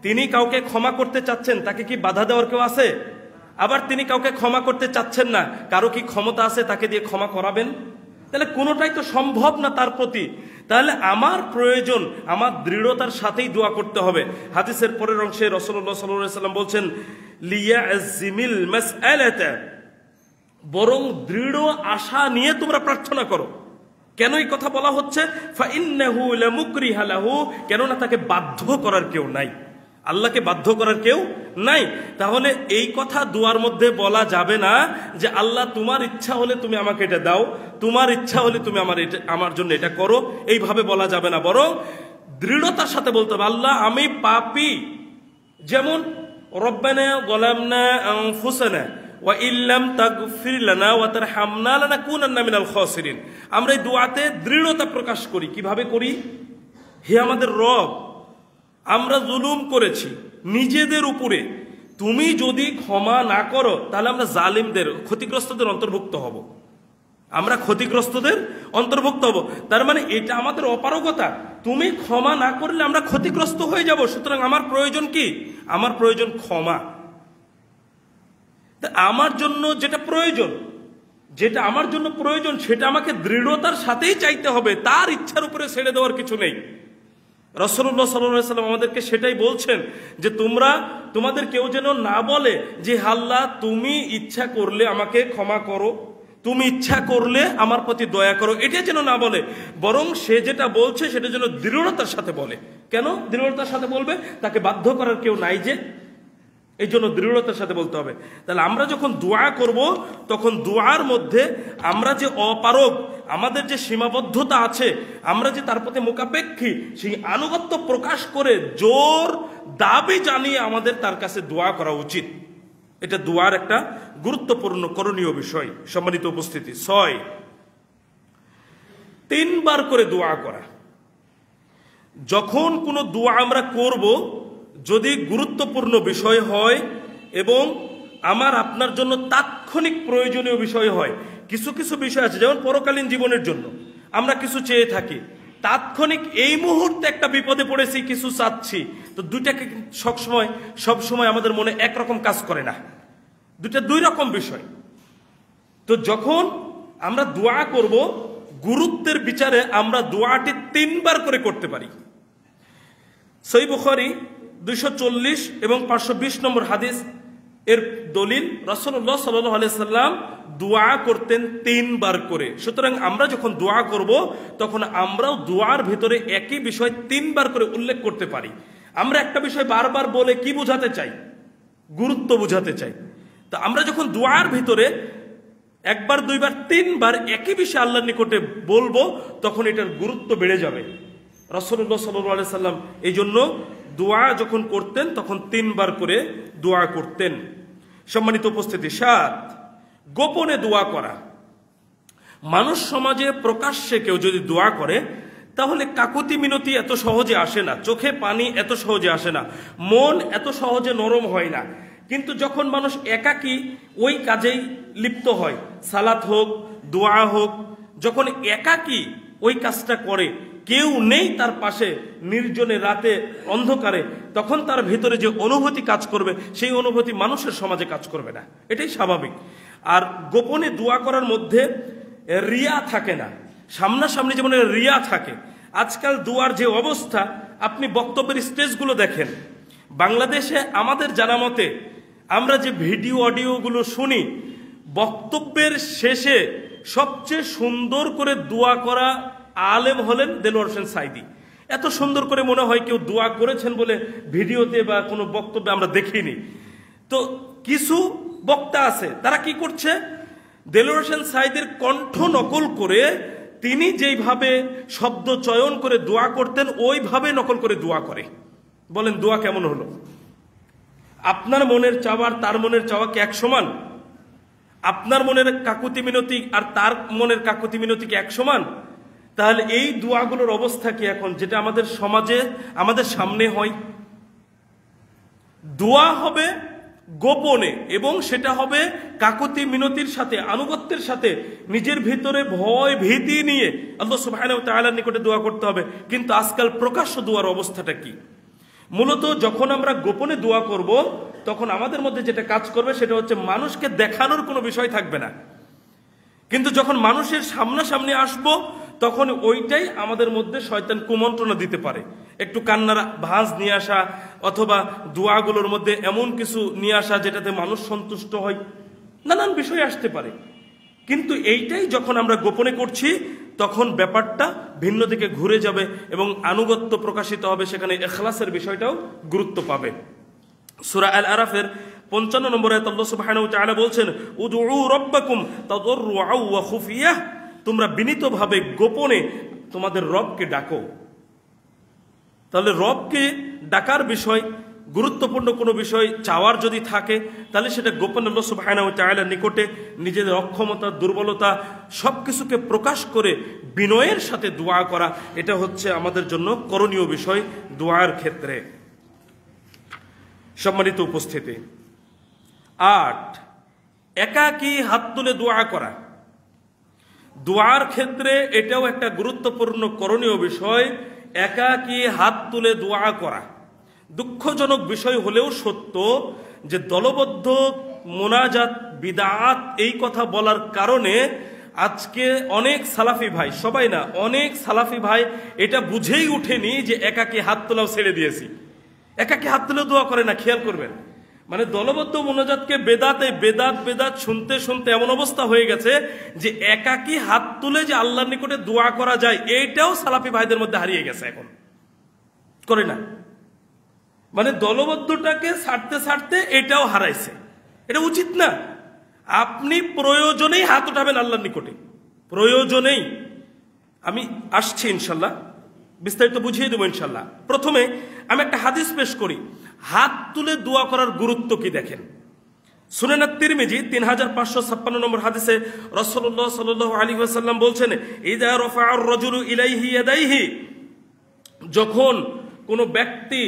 তিনি কাউকে ক্ষমা করতে চাচ্ছেন, তাকে কি বাধা দেওয়ার কেউ আছে? আবার তিনি কাউকে ক্ষমা করতে চাচ্ছেন না, কারো কি ক্ষমতা আছে তাকে দিয়ে ক্ষমা করাবেন? তাহলে কোনোটাই তো সম্ভব না তার প্রতি। তাহলে আমার প্রয়োজন আমার দৃঢ়তার সাথেই দোয়া করতে হবে। হাদিসের পরের অংশে রাসূলুল্লাহ সাল্লাল্লাহু আলাইহি ওয়াসাল্লাম বলছেন, লিয়াযমিল মাসআলাতা, বরং দৃঢ় আশা নিয়ে তোমরা প্রার্থনা করো। কেন এই কথা বলা হচ্ছে? ফাইন্নাহু লামুকরিহা লাহু, কেননা তাকে বাধ্য করার কেউ নাই, আল্লাহকে বাধ্য করার কেউ নাই। তাহলে এই কথা দুয়ার মধ্যে বলা যাবে না যে আল্লাহ তোমার ইচ্ছা হলে তুমি আমাকে এটা দাও, তোমার ইচ্ছা হলে তুমি আমার জন্য এটা করো, এইভাবে বলা যাবে না। বরং দৃঢ়তার সাথে বলতে হবে, আল্লাহ আমি পাপী, যেমন রব্বানা যালামনা আনফুসানা ওয়া ইল্লাম তাগফির লানা ওয়া তারহামনা লানাকুনান্না মিনাল খাসিরিন। আমরা এই দোয়াতে দৃঢ়তা প্রকাশ করি। কিভাবে করি? হে আমাদের রব, আমরা জুলুম করেছি নিজেদের উপরে, তুমি যদি ক্ষমা না করো তাহলে আমরা জালিমদের, ক্ষতিগ্রস্তদের অন্তর্ভুক্ত হব, আমরা ক্ষতিগ্রস্তদের অন্তর্ভুক্ত হব। তার মানে এটা আমাদের অপারগতা, তুমি ক্ষমা না করলে আমরা ক্ষতিগ্রস্ত হয়ে যাব। সুতরাং আমার প্রয়োজন কি? আমার প্রয়োজন ক্ষমা। আমার জন্য যেটা প্রয়োজন, যেটা আমার জন্য প্রয়োজন সেটা আমাকে দৃঢ়তার সাথেই চাইতে হবে, তার ইচ্ছার উপরে ছেড়ে দেওয়ার কিছু নেই। রাসূলুল্লাহ সাল্লাল্লাহু আলাইহি ওয়াসাল্লাম আমাদেরকে সেটাই বলছেন যে তোমাদের কেউ যেন না বলে যে আল্লাহ তুমি ইচ্ছা করলে আমাকে ক্ষমা করো, তুমি ইচ্ছা করলে আমার প্রতি দয়া করো, এটা যেন না বলে। বরং সে যেটা বলছে সেটা যেন দৃঢ়তার সাথে বলে। কেন দৃঢ়তার সাথে বলবে? তাকে বাধ্য করার কেউ নাই যে, এই জন্য দৃঢ়তার সাথে বলতে হবে। তাহলে আমরা যখন দোয়া করব তখন দোয়ার মধ্যে আমরা যে অপারগ, আমাদের যে সীমাবদ্ধতা আছে, আমরা যে তার প্রতি মোকাপেক্ষী, সেই আনুগত্য প্রকাশ করে জোর দাবি জানিয়ে আমাদের তার কাছে দোয়া করা উচিত। এটা দোয়ার একটা গুরুত্বপূর্ণ করণীয় বিষয়। সম্মানিত উপস্থিতি, 6, 3 বার করে দোয়া করা। যখন কোনো দোয়া আমরা করব, যদি গুরুত্বপূর্ণ বিষয় হয় এবং আমার আপনার জন্য তাৎক্ষণিক প্রয়োজনীয় বিষয় হয়, কিছু কিছু বিষয় আছে যেমন পরকালীন জীবনের জন্য আমরা কিছু চেয়ে থাকি, তাৎক্ষণিক এই মুহূর্তে একটা বিপদে পড়েছি, কিছু চাচ্ছি, তো দুইটাকে সবসময় আমাদের মনে একরকম কাজ করে না, দুইটা দুই রকম বিষয়। তো যখন আমরা দোয়া করব, গুরুত্বের বিচারে আমরা দোয়াটি 3 বার করে করতে পারি। সহিহ বুখারী 240 এবং 520 নম্বর হাদিস এর দলিল, রাসূলুল্লাহ সাল্লাল্লাহু আলাইহি সাল্লাম দোয়া করতেন 3 বার করে। সুতরাং আমরা যখন দোয়া করব, তখন আমরাও দোয়ার ভিতরে একই বিষয় 3 বার করে উল্লেখ করতে পারি। আমরা একটা বিষয় বারবার বলে কি বোঝাতে চাই? গুরুত্ব বোঝাতে চাই। তো আমরা যখন দোয়ার ভিতরে 1 বার 2 বার 3 বার একই বিষয় আল্লাহর নিকটে বলবো, তখন এটার গুরুত্ব বেড়ে যাবে। রাসূলুল্লাহ সাল্লাল্লাহু আলাইহি সাল্লাম এই জন্য দোয়া যখন করতেন তখন 3 বার করে দোয়া করতেন। সম্মানিত উপস্থিতি, 7, গোপনে দোয়া করা। মানুষ সমাজে প্রকাশ্যে কেউ যদি দোয়া করে, তাহলে কাকুতি মিনতি এত সহজে আসে না, চোখে পানি এত সহজে আসে না, মন এত সহজে নরম হয় না। কিন্তু যখন মানুষ একাকী ওই কাজেই লিপ্ত হয়, সালাত হোক, দোয়া হোক, যখন একাকী ওই কাজটা করে, কেউ নেই তার পাশে, নির্জনে রাতে অন্ধকারে, তখন তার ভিতরে যে অনুভূতি কাজ করবে, সেই অনুভূতি মানুষের সমাজে কাজ করবে না, এটাই স্বাভাবিক। আর গোপনে দোয়া করার মধ্যে রিয়া থাকে না, সামনাসামনি যেমন রিয়া থাকে। আজকাল দোয়ার যে অবস্থা, আপনি বক্তব্যের স্টেজগুলো দেখেন, বাংলাদেশে আমাদের জানা মতে আমরা যে ভিডিও অডিওগুলো শুনি, বক্তব্যের শেষে সবচেয়ে সুন্দর করে দোয়া করা আলেম হলেন দেলোয়ার হোসেন সাঈদী। এত সুন্দর করে মনে হয় কেউ দোয়া করেছেন বলে ভিডিওতে বা কোনো বক্তব্যে আমরা দেখিনি। তো কিছু বক্তা আছে, তারা কি করছে, দেলোয়ার হোসেন সাঈদীর কণ্ঠ নকল করে তিনি যেইভাবে শব্দ চয়ন করে দোয়া করতেন, ওইভাবে নকল করে দোয়া করে। বলেন দোয়া কেমন হলো? আপনার মনের চাওয়া আর তার মনের চাওয়া কি এক সমান? আপনার মনের কাকুতি মিনতি আর তার মনের কাকুতি মিনতি কি এক সমান? তাহলে এই দোয়াগুলোর অবস্থা কি এখন, যেটা আমাদের সমাজে আমাদের সামনে হয়? দোয়া হবে গোপনে এবং সেটা হবে কাকুতি মিনতির সাথে, আনুগত্যের সাথে, নিজের ভিতরে ভয় ভীতি নিয়ে আল্লাহ সুবহানাহু ওয়া তাআলার নিকটে দোয়া করতে হবে। কিন্তু আজকাল প্রকাশ্য দোয়ার অবস্থাটা কি? মূলত যখন আমরা গোপনে দোয়া করব, তখন আমাদের মধ্যে যেটা কাজ করবে সেটা হচ্ছে মানুষকে দেখানোর কোনো বিষয় থাকবে না। কিন্তু যখন মানুষের সামনাসামনি আসব, তখন ওইটাই আমাদের মধ্যে শয়তান কুমন্ত্রণা দিতে পারে। একটু কান্নার ভাঁজ নিয়ে আসা, অথবা দোয়াগুলোর মধ্যে এমন কিছু নিয়ে আসা যেটাতে মানুষ সন্তুষ্ট হয়, নানান বিষয় আসতে পারে। কিন্তু এইটাই যখন আমরা গোপনে করছি, তখন ব্যাপারটা ভিন্ন দিকে ঘুরে যাবে এবং আনুগত্য প্রকাশিত হবে, সেখানে ইখলাসের বিষয়টাও গুরুত্ব পাবে। সূরা আল আরাফের 55 নম্বর আয়াতে আল্লাহ সুবহানাহু ওয়া তাআলা বলছেন, উদউ রাব্বাকুম তাদাররুআ ওয়া খুফিয়াহ, তোমরা বিনীতভাবে গোপনে তোমাদের রবকে ডাকো। তাহলে রবকে ডাকার বিষয়, গুরুত্বপূর্ণ কোনো বিষয় চাওয়ার যদি থাকে, তাহলে সেটা গোপন আল্লাহ সুবহানাহু ওয়া তাআলার নিকটে নিজেদের অক্ষমতা, দুর্বলতা সবকিছুকে প্রকাশ করে বিনয়ের সাথে দোয়া করা, এটা হচ্ছে আমাদের জন্য করণীয় বিষয় দোয়ার ক্ষেত্রে। সম্মানিত উপস্থিতি, 8, একাকী হাত তুলে দোয়া করা। দোয়ার ক্ষেত্রে এটাও একটা গুরুত্বপূর্ণ করণীয় বিষয়, একাকী হাত তুলে দোয়া করা। দুঃখজনক বিষয় হলেও সত্য যে দলবদ্ধ মোনাজাত বিদআত এই কথা বলার কারণে আজকে অনেক সালাফি ভাই, সবাই না, অনেক সালাফি ভাই এটা বুঝেই উঠেনি যে একাকী হাত তোলাও ছেড়ে দিয়েছি। একাকী হাত তুলে দোয়া করে না, খেয়াল করবেন। মানে দলবদ্ধ মোনাজাতকে বেদাত শুনতে শুনতে এমন অবস্থা হয়ে গেছে যে একাকী হাত তুলে যে আল্লাহর নিকটে দোয়া করা যায়, এইটাও সালাফি ভাইদের মধ্যে হারিয়ে গেছে, এখন করে না। মানে দলবদ্ধটাকে ছাড়তে ছাড়তে এটাও হারাইছে। এটা উচিত না। আপনি প্রয়োজনেই হাত উঠাবেন আল্লাহর নিকটে, প্রয়োজনেই আমি আসছি ইনশাল্লাহ, বিস্তারিত বুঝিয়ে দেবো ইনশাল্লাহ। প্রথমে আমি একটা হাদিস পেশ করি, হাত তুলে দোয়া করার গুরুত্ব কি দেখেন। সুনান তিরমিজি 3556 নম্বর হাদিসে রাসূলুল্লাহ সাল্লাল্লাহু আলাইহি ওয়াসাল্লাম বলছেন, ইযা রাফা'আর রাজুলু ইলাইহি ইয়াদাইহি, যখন কোনো ব্যক্তি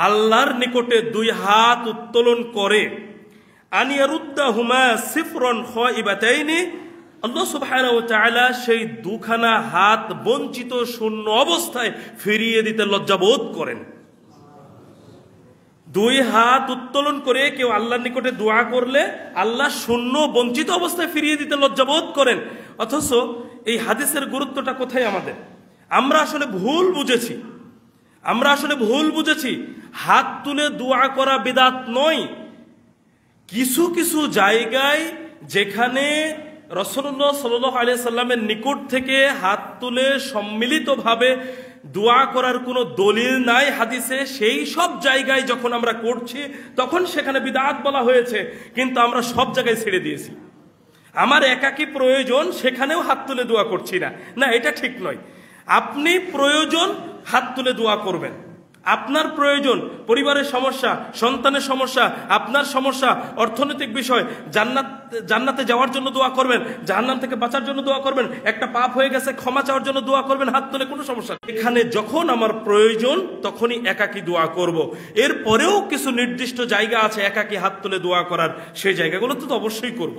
আল্লাহর নিকটে দুই হাত উত্তোলন করে, আনিয়ারুদ্দাহুমা সিফরান খাইবাতাইনি, আল্লাহ সুবহানাহু ওয়া তাআলা সেই দুখানা হাত বঞ্চিত শূন্য অবস্থায় ফিরিয়ে দিতে লজ্জাবোধ করেন। দুই হাত উত্তোলন করে কেউ আল্লাহর নিকটে দোয়া করলে আল্লাহ শূন্য বঞ্চিত অবস্থায় ফিরিয়ে দিতে লজ্জাবোধ করেন। অথচ এই হাদিসের গুরুত্বটা কোথায় আমাদের? আমরা আসলে ভুল বুঝেছি। হাত তুলে দোয়া করা বিদআত নয়। কিছু কিছু জায়গায় যেখানে রাসূলুল্লাহ সাল্লাল্লাহু আলাইহি সাল্লামের নিকট থেকে হাত তুলে সম্মিলিতভাবে দোয়া করার কোনো দলিল নাই হাদিসে, সেই সব জায়গায় যখন আমরা করছি তখন সেখানে বিদআত বলা হয়েছে, কিন্তু আমরা সব জায়গায় ছেড়ে দিয়েছি। আমার একাকী প্রয়োজন, সেখানেও হাত তুলে দোয়া করছি না, এটা ঠিক নয়। আপনি প্রয়োজন হাত তুলে দোয়া করবেন, আপনার প্রয়োজন, পরিবারের সমস্যা, সন্তানের সমস্যা, আপনার সমস্যা, অর্থনৈতিক বিষয়, জান্নাতে যাওয়ার জন্য দোয়া করবেন, জাহান্নাম থেকে বাঁচার জন্য দোয়া করবেন, একটা পাপ হয়ে গেছে ক্ষমা চাওয়ার জন্য দোয়া করবেন, হাত তুলে, কোনো সমস্যা। এখানে যখন আমার প্রয়োজন তখনই একাকী দোয়া করব। এরপরেও কিছু নির্দিষ্ট জায়গা আছে একাকী হাত তুলে দোয়া করার, সেই জায়গাগুলোতে তো অবশ্যই করব।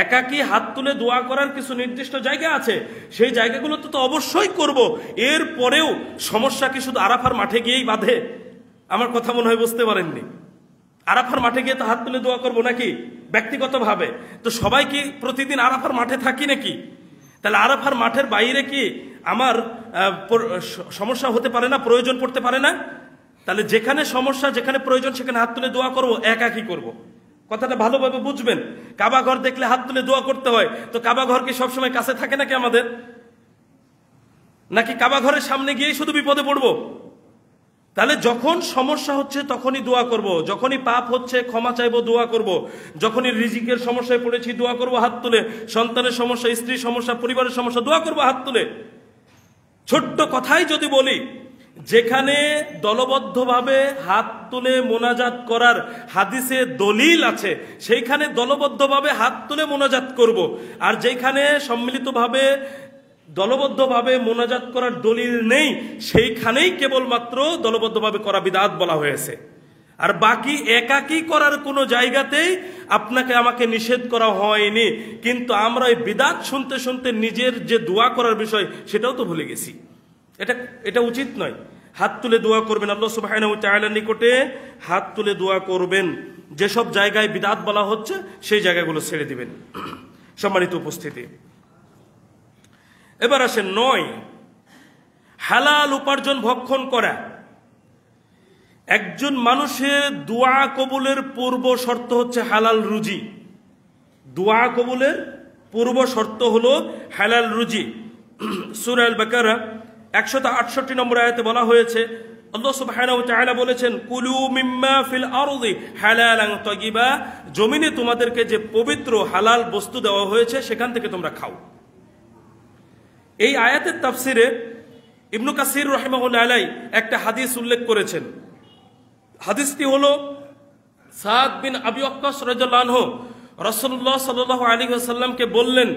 একাকী হাত তুলে দোয়া করার কিছু নির্দিষ্ট জায়গা আছে, সেই জায়গাগুলোতে তো অবশ্যই করব। এরপরেও সমস্যা কি শুধু আরাফার মাঠে গিয়েই বাঁধে? আমার কথা মনে হয় বুঝতে পারেননি। আরাফার মাঠে গিয়ে তো হাত তুলে দোয়া করব নাকি ব্যক্তিগতভাবে? তো সবাই কি প্রতিদিন আরাফার মাঠে থাকি নাকি? তাহলে আরাফার মাঠের বাইরে কি আমার সমস্যা হতে পারে না, প্রয়োজন পড়তে পারে না? তাহলে যেখানে সমস্যা, যেখানে প্রয়োজন, সেখানে হাত তুলে দোয়া করব, একাকী করব। কথাটা ভালোভাবে বুঝবেন। কাবা ঘর দেখলে হাত তুলে দোয়া করতে হয়, তো কাবা ঘর কি সবসময় কাছে থাকে নাকি আমাদের? নাকি কাবা ঘরের সামনে গিয়েই শুধু বিপদে পড়বো? তাহলে যখন সমস্যা হচ্ছে তখনই দোয়া করব, যখনই পাপ হচ্ছে ক্ষমা চাইবো, দোয়া করব, যখনই রিজিকের সমস্যায় পড়েছি দোয়া করব হাত তুলে, সন্তানের সমস্যা, স্ত্রীর সমস্যা, পরিবারের সমস্যা, দোয়া করব হাত তুলে। ছোট্ট কথাই যদি বলি, যেখানে দলবদ্ধভাবে হাত তুলে মোনাজাত করার হাদিসে দলিল আছে সেইখানে দলবদ্ধভাবে হাত তুলে মোনাজাত করব, আর যেখানে সম্মিলিতভাবে দলবদ্ধভাবে মোনাজাত করার দলিল নেই সেইখানেই কেবলমাত্র দলবদ্ধভাবে করা বিদআত বলা হয়েছে। আর বাকি একাকী করার কোনো জায়গাতেই আপনাকে আমাকে নিষেধ করা হয়নি, কিন্তু আমরা এই বিদআত শুনতে শুনতে নিজের যে দোয়া করার বিষয় সেটাও তো ভুলে গেছি। এটা উচিত নয়। হাত তুলে দোয়া করবেন, আল্লাহ সুবহানাহু ওয়া তাআলার নিকটে হাত তুলে দোয়া করবেন। যেসব জায়গায় বিদআত বলা হচ্ছে সেই জায়গাগুলো ছেড়ে দিবেন। সম্মানিত উপস্থিতি, এবার আসেন 9, হালাল উপার্জন ভক্ষণ করা। একজন মানুষের দোয়া কবুলের পূর্ব শর্ত হচ্ছে হালাল রুজি। দোয়া কবুলের পূর্ব শর্ত হলো হালাল রুজি। সূরা আল বাকারা 168 নম্বর আয়াতে বলা হয়েছে, আল্লাহ সুবহানাহু ওয়া তাআলা বলেছেন, কুলু মিম্মা ফিল আরদি হালালান তাইয়িবা, জমিনে তোমাদেরকে যে পবিত্র হালাল বস্তু দেওয়া হয়েছে সেখান থেকে তোমরা খাও। এই আয়াতের তাফসিরে ইবনে কাসির রাহিমাহুল্লাহ আলাইহি একটা হাদিস উল্লেখ করেছেন। হাদিসটি হলো সাদ বিন আবি ওয়াক্কাস রাদিয়াল্লাহু আনহু রাসূলুল্লাহ সাল্লাল্লাহু আলাইহি ওয়াসাল্লামকে বললেন,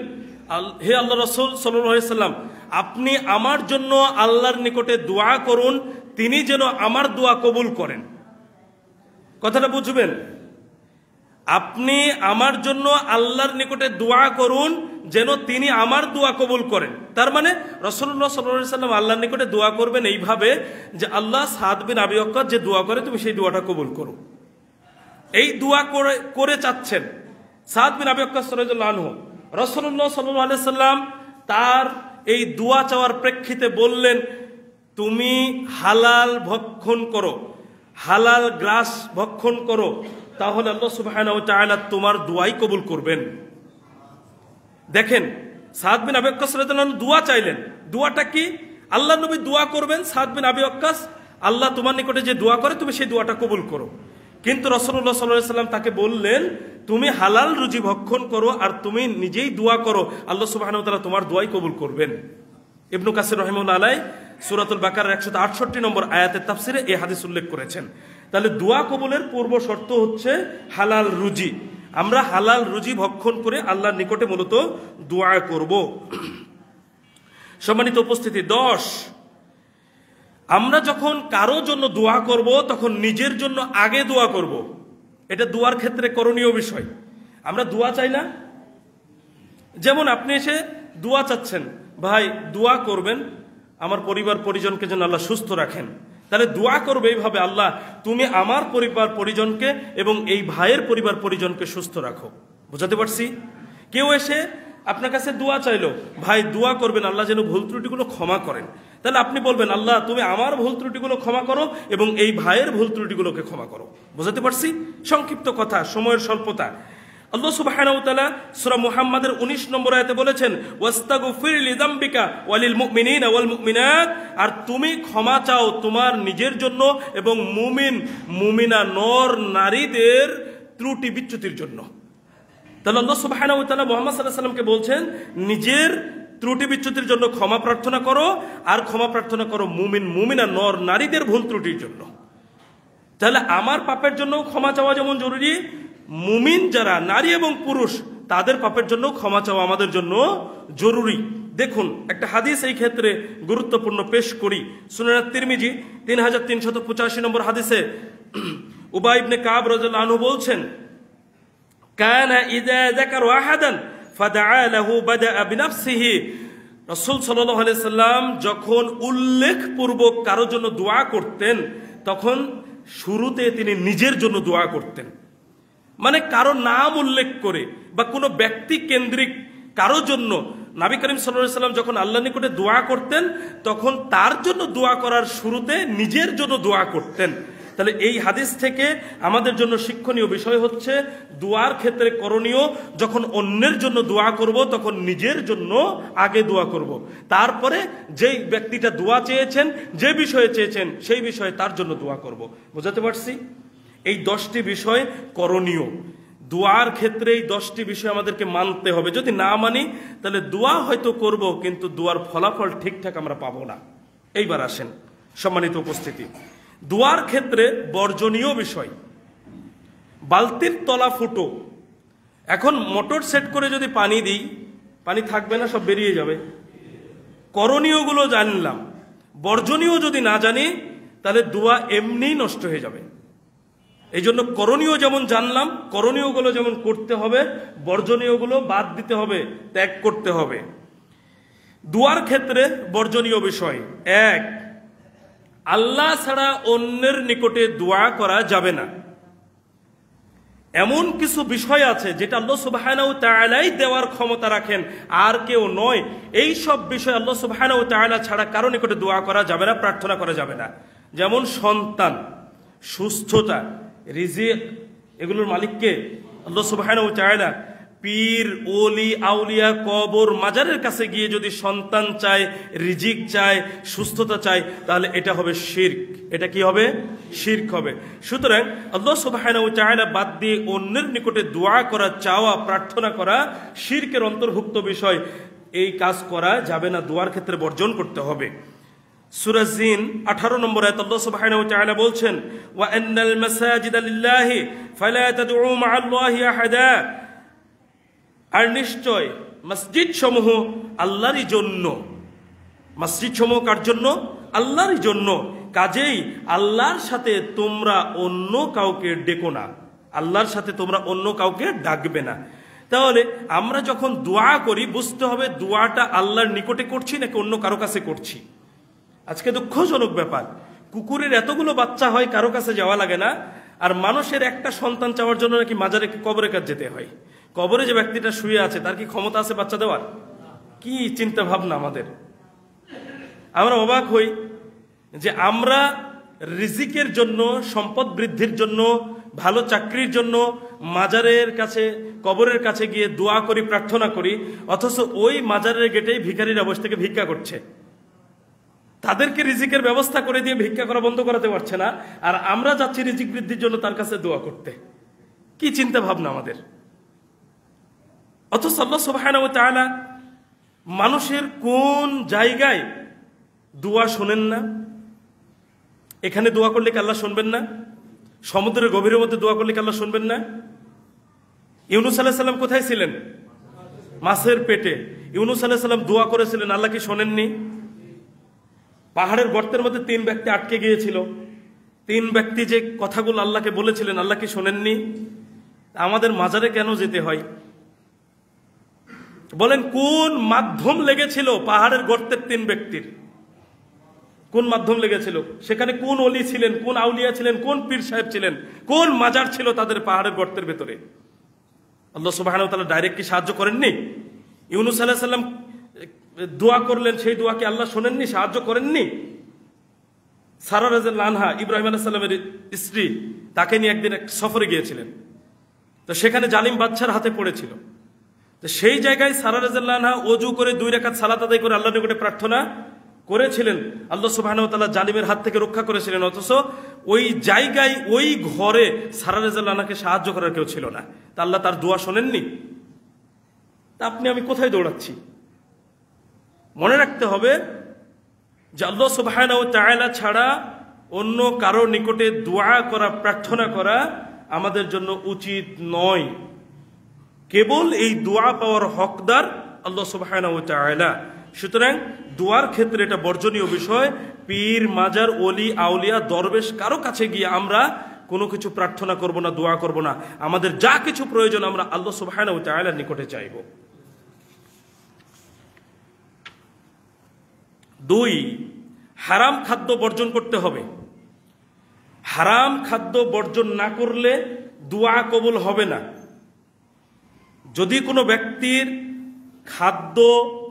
হে আল্লাহ রাসূল সাল্লাল্লাহু আলাইহি ওয়াসাল্লাম, আপনি আমার জন্য আল্লাহর নিকটে দোয়া করুন, তিনি যেন আমার দোয়া কবুল করেন। কথাটা বুঝবেন, আপনি আমার জন্য আল্লাহর নিকটে দোয়া করুন যেন তিনি আমার দোয়া কবুল করেন। তার মানে রাসূলুল্লাহ সাল্লাল্লাহু আলাইহি ওয়াসাল্লাম আল্লাহর নিকটে দোয়া করবেন এইভাবে যে, আল্লাহ সাদ বিন আবি ওয়াক্কাস যে দোয়া করে তুমি সেই দোয়াটা কবুল করো। এই দোয়া করে চাচ্ছেন সাদ বিন আবি ওয়াক্কাস রাদিয়াল্লাহু আনহু। রাসূলুল্লাহ সাল্লাল্লাহু আলাইহি ওয়াসাল্লাম তার এই দোয়া চাওয়ার প্রেক্ষিতে বললেন, তুমি হালাল ভক্ষণ করো, হালাল গ্রাস ভক্ষণ করো, তাহলে আল্লাহ সুবহানাহু ওয়া তাআলা তোমার দোয়াই কবুল করবেন। দেখেন, সাদ বিন আবি ওয়াক্কাস রাদিয়াল্লাহু আনহু দোয়া চাইলেন। দোয়াটা কি? আল্লাহ নবী দোয়া করবেন, সাদ বিন আবি ওয়াক্কাস, আল্লাহ তোমার নিকটে যে দোয়া করে তুমি সেই দোয়াটা কবুল করো। কিন্তু রাসূলুল্লাহ সাল্লাল্লাহু আলাইহি ওয়াসাল্লাম তাকে বললেন, তুমি হালাল রুজি ভক্ষণ করো আর তুমি নিজেই দোয়া করো, আল্লাহ সুবহানাহু ওয়া তাআলা তোমার দোয়াই কবুল করবেন। ইবনু কাসির রাহিমাহুল্লাহ আলাইহি সূরাতুল বাকারার 168 নম্বর আয়াতের তাফসিরে এই হাদিস উল্লেখ করেছেন। তাহলে দোয়া কবুলের পূর্ব শর্ত হচ্ছে হালাল রুজি। আমরা হালাল রুজি ভক্ষণ করে আল্লাহর নিকটে মূলত দোয়া করব। সম্মানিত উপস্থিতি, 10, আমরা যখন কারো জন্য দোয়া করব তখন নিজের জন্য আগে দোয়া করব। এটা দোয়ার ক্ষেত্রে করণীয় বিষয়। আমরা দোয়া চাই না, যেমন আপনি এসে দোয়া চাচ্ছেন, ভাই দোয়া করবেন আমার পরিবার পরিজনকে যেন আল্লাহ সুস্থ রাখেন, তাহলে দোয়া করবে এইভাবে, আল্লাহ তুমি আমার পরিবার পরিজনকে এবং এই ভাইয়ের পরিবার পরিজনকে সুস্থ রাখো। বুঝাতে পারছি? কেউ এসে আপনার কাছে দোয়া চাইলো, ভাই দোয়া করবেন আল্লাহ যেন ভুল ত্রুটিগুলো ক্ষমা করেন, তাহলে আপনি বলবেন, আল্লাহ তুমি আমার ভুল ত্রুটিগুলো ক্ষমা করো এবং এই ভাইয়ের ভুল ত্রুটিগুলোকে ক্ষমা করো। বুঝাতে পারছি? সংক্ষিপ্ত কথা, সময়ের স্বল্পতা। আল্লাহ সুবহানাহু ওয়া তাআলা সূরা মুহাম্মাদের 19 নম্বর আয়াতে বলেছেন, ওয়াস্তাগফির লিযামবিকা ওয়ালিল মুমিনিনা ওয়াল মুমিনাত, আর তুমি ক্ষমা চাও তোমার নিজের জন্য এবং মুমিন মুমিনা নর নারীদের ত্রুটি বিচ্যুতির জন্য। তাহলে আল্লাহ সুবহানাহু ওয়া তাআলা মুহাম্মদ সাল্লাল্লাহু আলাইহি ওয়াসাল্লামকে বলছেন, নিজের ত্রুটি বিচ্যুতির জন্য ক্ষমা প্রার্থনা করো আর ক্ষমা প্রার্থনা করো মুমিন মুমিনা নর নারীদের ভুল ত্রুটির জন্য। তাহলে আমার পাপের জন্য ক্ষমা চাওয়া যেমন জরুরি, মুমিন যারা নারী এবং পুরুষ তাদের পাপের জন্য ক্ষমা চাওয়া আমাদের জন্য জরুরি। দেখুন একটা হাদিস এই ক্ষেত্রে গুরুত্বপূর্ণ পেশ করি। সুনান তিরমিজি 3385 নম্বর হাদিসে উবাই ইবনে কাব রাদিয়াল্লাহু আনহু বলছেন, কানা ইযা যাকারা আহাদান ফাদাআ লাহু বাদাআ বিনাফসিহি। রাসূল সাল্লাল্লাহু আলাইহি সাল্লাম যখন উল্লেখপূর্বক কারোর জন্য দোয়া করতেন তখন শুরুতে তিনি নিজের জন্য দোয়া করতেন। মানে কারো নাম উল্লেখ করে বা কোনো ব্যক্তি কেন্দ্রিক কারো জন্য নবী করিম সাল্লাল্লাহু আলাইহি সাল্লাম যখন আল্লাহর নিকটে দোয়া করতেন তখন তার জন্য দোয়া করার শুরুতে নিজের জন্য দোয়া করতেন। তাহলে এই হাদিস থেকে আমাদের জন্য শিক্ষণীয় বিষয় হচ্ছে, দোয়ার ক্ষেত্রে করণীয়, যখন অন্যের জন্য দোয়া করব তখন নিজের জন্য আগে দোয়া করব, তারপরে যেই ব্যক্তিটা দোয়া চেয়েছেন, যে বিষয়ে চেয়েছেন সেই বিষয়ে তার জন্য দোয়া করব। বুঝাতে পারছি? এই 10টি বিষয় করণীয়। দোয়ার ক্ষেত্রে এই 10টি বিষয় আমাদেরকে মানতে হবে। যদি না মানি তাহলে দোয়া হয়তো করব কিন্তু দোয়ার ফলাফল ঠিকঠাক আমরা পাবো না। এইবার আসেন সম্মানিত উপস্থিতি, দোয়ার ক্ষেত্রে বর্জনীয় বিষয়, বালতির তলা ফুটো। এখন মোটর সেট করে যদি পানি দিই, পানি থাকবে না, সব বেরিয়ে যাবে। করণীয়গুলো জানলাম, বর্জনীয় যদি না জানি তাহলে দোয়া এমনিই নষ্ট হয়ে যাবে। এই জন্য করণীয় যেমন জানলাম, করণীয়গুলো যেমন করতে হবে, বর্জনীয়গুলো বাদ দিতে হবে, ত্যাগ করতে হবে। দোয়ার ক্ষেত্রে বর্জনীয় বিষয়, 1, আল্লাহ ছাড়া অন্যের নিকটে দোয়া করা যাবে না। এমন কিছু বিষয় আছে যেটা আল্লাহ সুবহানাহু ওয়া তাআলাই দেওয়ার ক্ষমতা রাখেন, আর কেউ নয়। এই সব বিষয় আল্লাহ সুবহানাহু ওয়া তাআলা ছাড়া কারো নিকটে দোয়া করা যাবে না, প্রার্থনা করা যাবে না। যেমন সন্তান, সুস্থতা, রিজিক, এগুলোর মালিককে আল্লাহ সুবহানাহু ওয়া তাআলা। পীর, ওলি, আউলিয়া, কবর, মাজারের কাছে গিয়ে যদি সন্তান চায়, রিজিক চায়, সুস্থতা চায়, তাহলে এটা হবে শিরক। এটা কি হবে? শিরক হবে। সুতরাং আল্লাহ সুবহানাহু ওয়া তাআলা বাদ দিয়ে অন্যের নিকটে দোয়া করা, চাওয়া, প্রার্থনা করা শিরকের অন্তর্ভুক্ত বিষয়। এই কাজ করা যাবে না, দোয়ার ক্ষেত্রে বর্জন করতে হবে। সূরা জিন 18 নম্বর আয়াত আল্লাহ সুবহানাহু ওয়া তাআলা বলছেন, ওয়া আন্নাল মাসাজিদা লিল্লাহি ফালা তাদউ মা'আল্লাহি আহাদা। আর নিশ্চয় মসজিদ সমূহ আল্লাহরই জন্য। মসজিদ সমূহ কার জন্য? আল্লাহরই জন্য। কাজেই আল্লাহর সাথে তোমরা অন্য কাউকে ডেকো না, আল্লাহর সাথে তোমরা অন্য কাউকে ডাকবে না। তাহলে আমরা যখন দোয়া করি বুঝতে হবে দোয়াটা আল্লাহর নিকটে করছি নাকি অন্য কারো কাছে করছি। আজকে দুঃখজনক ব্যাপার, কুকুরের এতগুলো বাচ্চা হয়, কারো কাছে যাওয়া লাগে না, আর মানুষের একটা সন্তান চাওয়ার জন্য নাকি মাজারে কবরে কাছে যেতে হয়। কবরে যে ব্যক্তিটা শুয়ে আছে তার কি ক্ষমতা আছে বাচ্চা দেওয়ার? কি চিন্তা ভাবনা আমাদের! আমরা অবাক হই যে আমরা রিজিকের জন্য, সম্পদ বৃদ্ধির জন্য, ভালো চাকরির জন্য মাজারের কাছে, কবরের কাছে গিয়ে দোয়া করি, প্রার্থনা করি, অথচ ওই মাজারের গেটেই ভিখারিরা বসে থেকে ভিক্ষা করছে। তাদেরকে রিজিকের ব্যবস্থা করে দিয়ে ভিক্ষা করা বন্ধ করাতে পারছে না, আর আমরা যাচ্ছি রিজিক বৃদ্ধির জন্য তার কাছে দোয়া করতে। কি চিন্তা ভাবনা আমাদের! অথচ আল্লাহ সুবহানাহু ওয়া তাআলা মানুষের কোন জায়গায় দোয়া শোনেন না? এখানে দোয়া করলে কি আল্লাহ শুনবেন না? সমুদ্রের গভীরের মধ্যে দোয়া করলে কি আল্লাহ শুনবেন না? ইউনূস আলাইহিস সালাম কোথায় ছিলেন? মাছের পেটে। ইউনূস আলাইহিস সালাম দোয়া করেছিলেন, আল্লাহ কি শোনেননি? পাহাড়ের গর্তের মধ্যে 3 ব্যক্তি আটকে গিয়েছিল, 3 ব্যক্তি যে কথাগুলো আল্লাহকে বলেছিলেন, আল্লাহ কি শোনেননি? আমাদের মাজারে কেন যেতে হয়? বলেন, কোন মাধ্যম লেগেছিল পাহাড়ের গর্তের 3 ব্যক্তির? কোন মাধ্যম লেগেছিল? সেখানে কোন ওলি ছিলেন, কোন আউলিয়া ছিলেন, কোন পীর সাহেব ছিলেন, কোন মাজার ছিল তাদের পাহাড়ের গর্তের ভেতরে? আল্লাহ সুবহানাহু ওয়া তাআলা ডাইরেক্ট কি সাহায্য করেননি? ইউনূস আলাইহিস সালাম দোয়া করলেন, সেই দোয়াকে আল্লাহ শোনেননি, সাহায্য করেননি? সারা রাদিয়াল্লাহু আনহা, ইব্রাহিম আলাইহিস সালামের স্ত্রী, তাকে নিয়ে একদিন এক সফরে গিয়েছিলেন। তো সেখানে জালিম বাদশার হাতে পড়েছিল। তো সেই জায়গায় সারা রাদিয়াল্লাহু আনহা ওযু করে 2 রাকাত সালাত আদায় করে আল্লাহর নিকটে প্রার্থনা করেছিলেন, আল্লাহ সুবহানাহু ওয়া তাআলা জালিমের হাত থেকে রক্ষা করেছিলেন। অথচ ওই জায়গায়, ওই ঘরে সারা রাদিয়াল্লাহু আনহাকে সাহায্য করার কেউ ছিল না। তা আল্লাহ তার দোয়া শোনেননি? তা আপনি আমি কোথায় দৌড়াচ্ছি? মনে রাখতে হবে যে আল্লাহ সুবহানাহু ওয়া তাআলা ছাড়া অন্য কারো নিকটে দোয়া করা, প্রার্থনা করা আমাদের জন্য উচিত নয়। কেবল এই দোয়া পাওয়ার হকদার আল্লাহ সুবহানাহু ওয়া তাআলা। সুতরাং দোয়ার ক্ষেত্রে এটা বর্জনীয় বিষয়। পীর, মাজার, ওলি, আউলিয়া, দরবেশ কারো কাছে গিয়ে আমরা কোনো কিছু প্রার্থনা করব না, দোয়া করব না। আমাদের যা কিছু প্রয়োজন আমরা আল্লাহ সুবহানাহু ওয়া তাআলার নিকটে চাইব। 2, হারাম খাদ্য বর্জন করতে হবে। হারাম খাদ্য বর্জন না করলে দোয়া কবুল হবে না। যদি কোনো ব্যক্তির খাদ্য,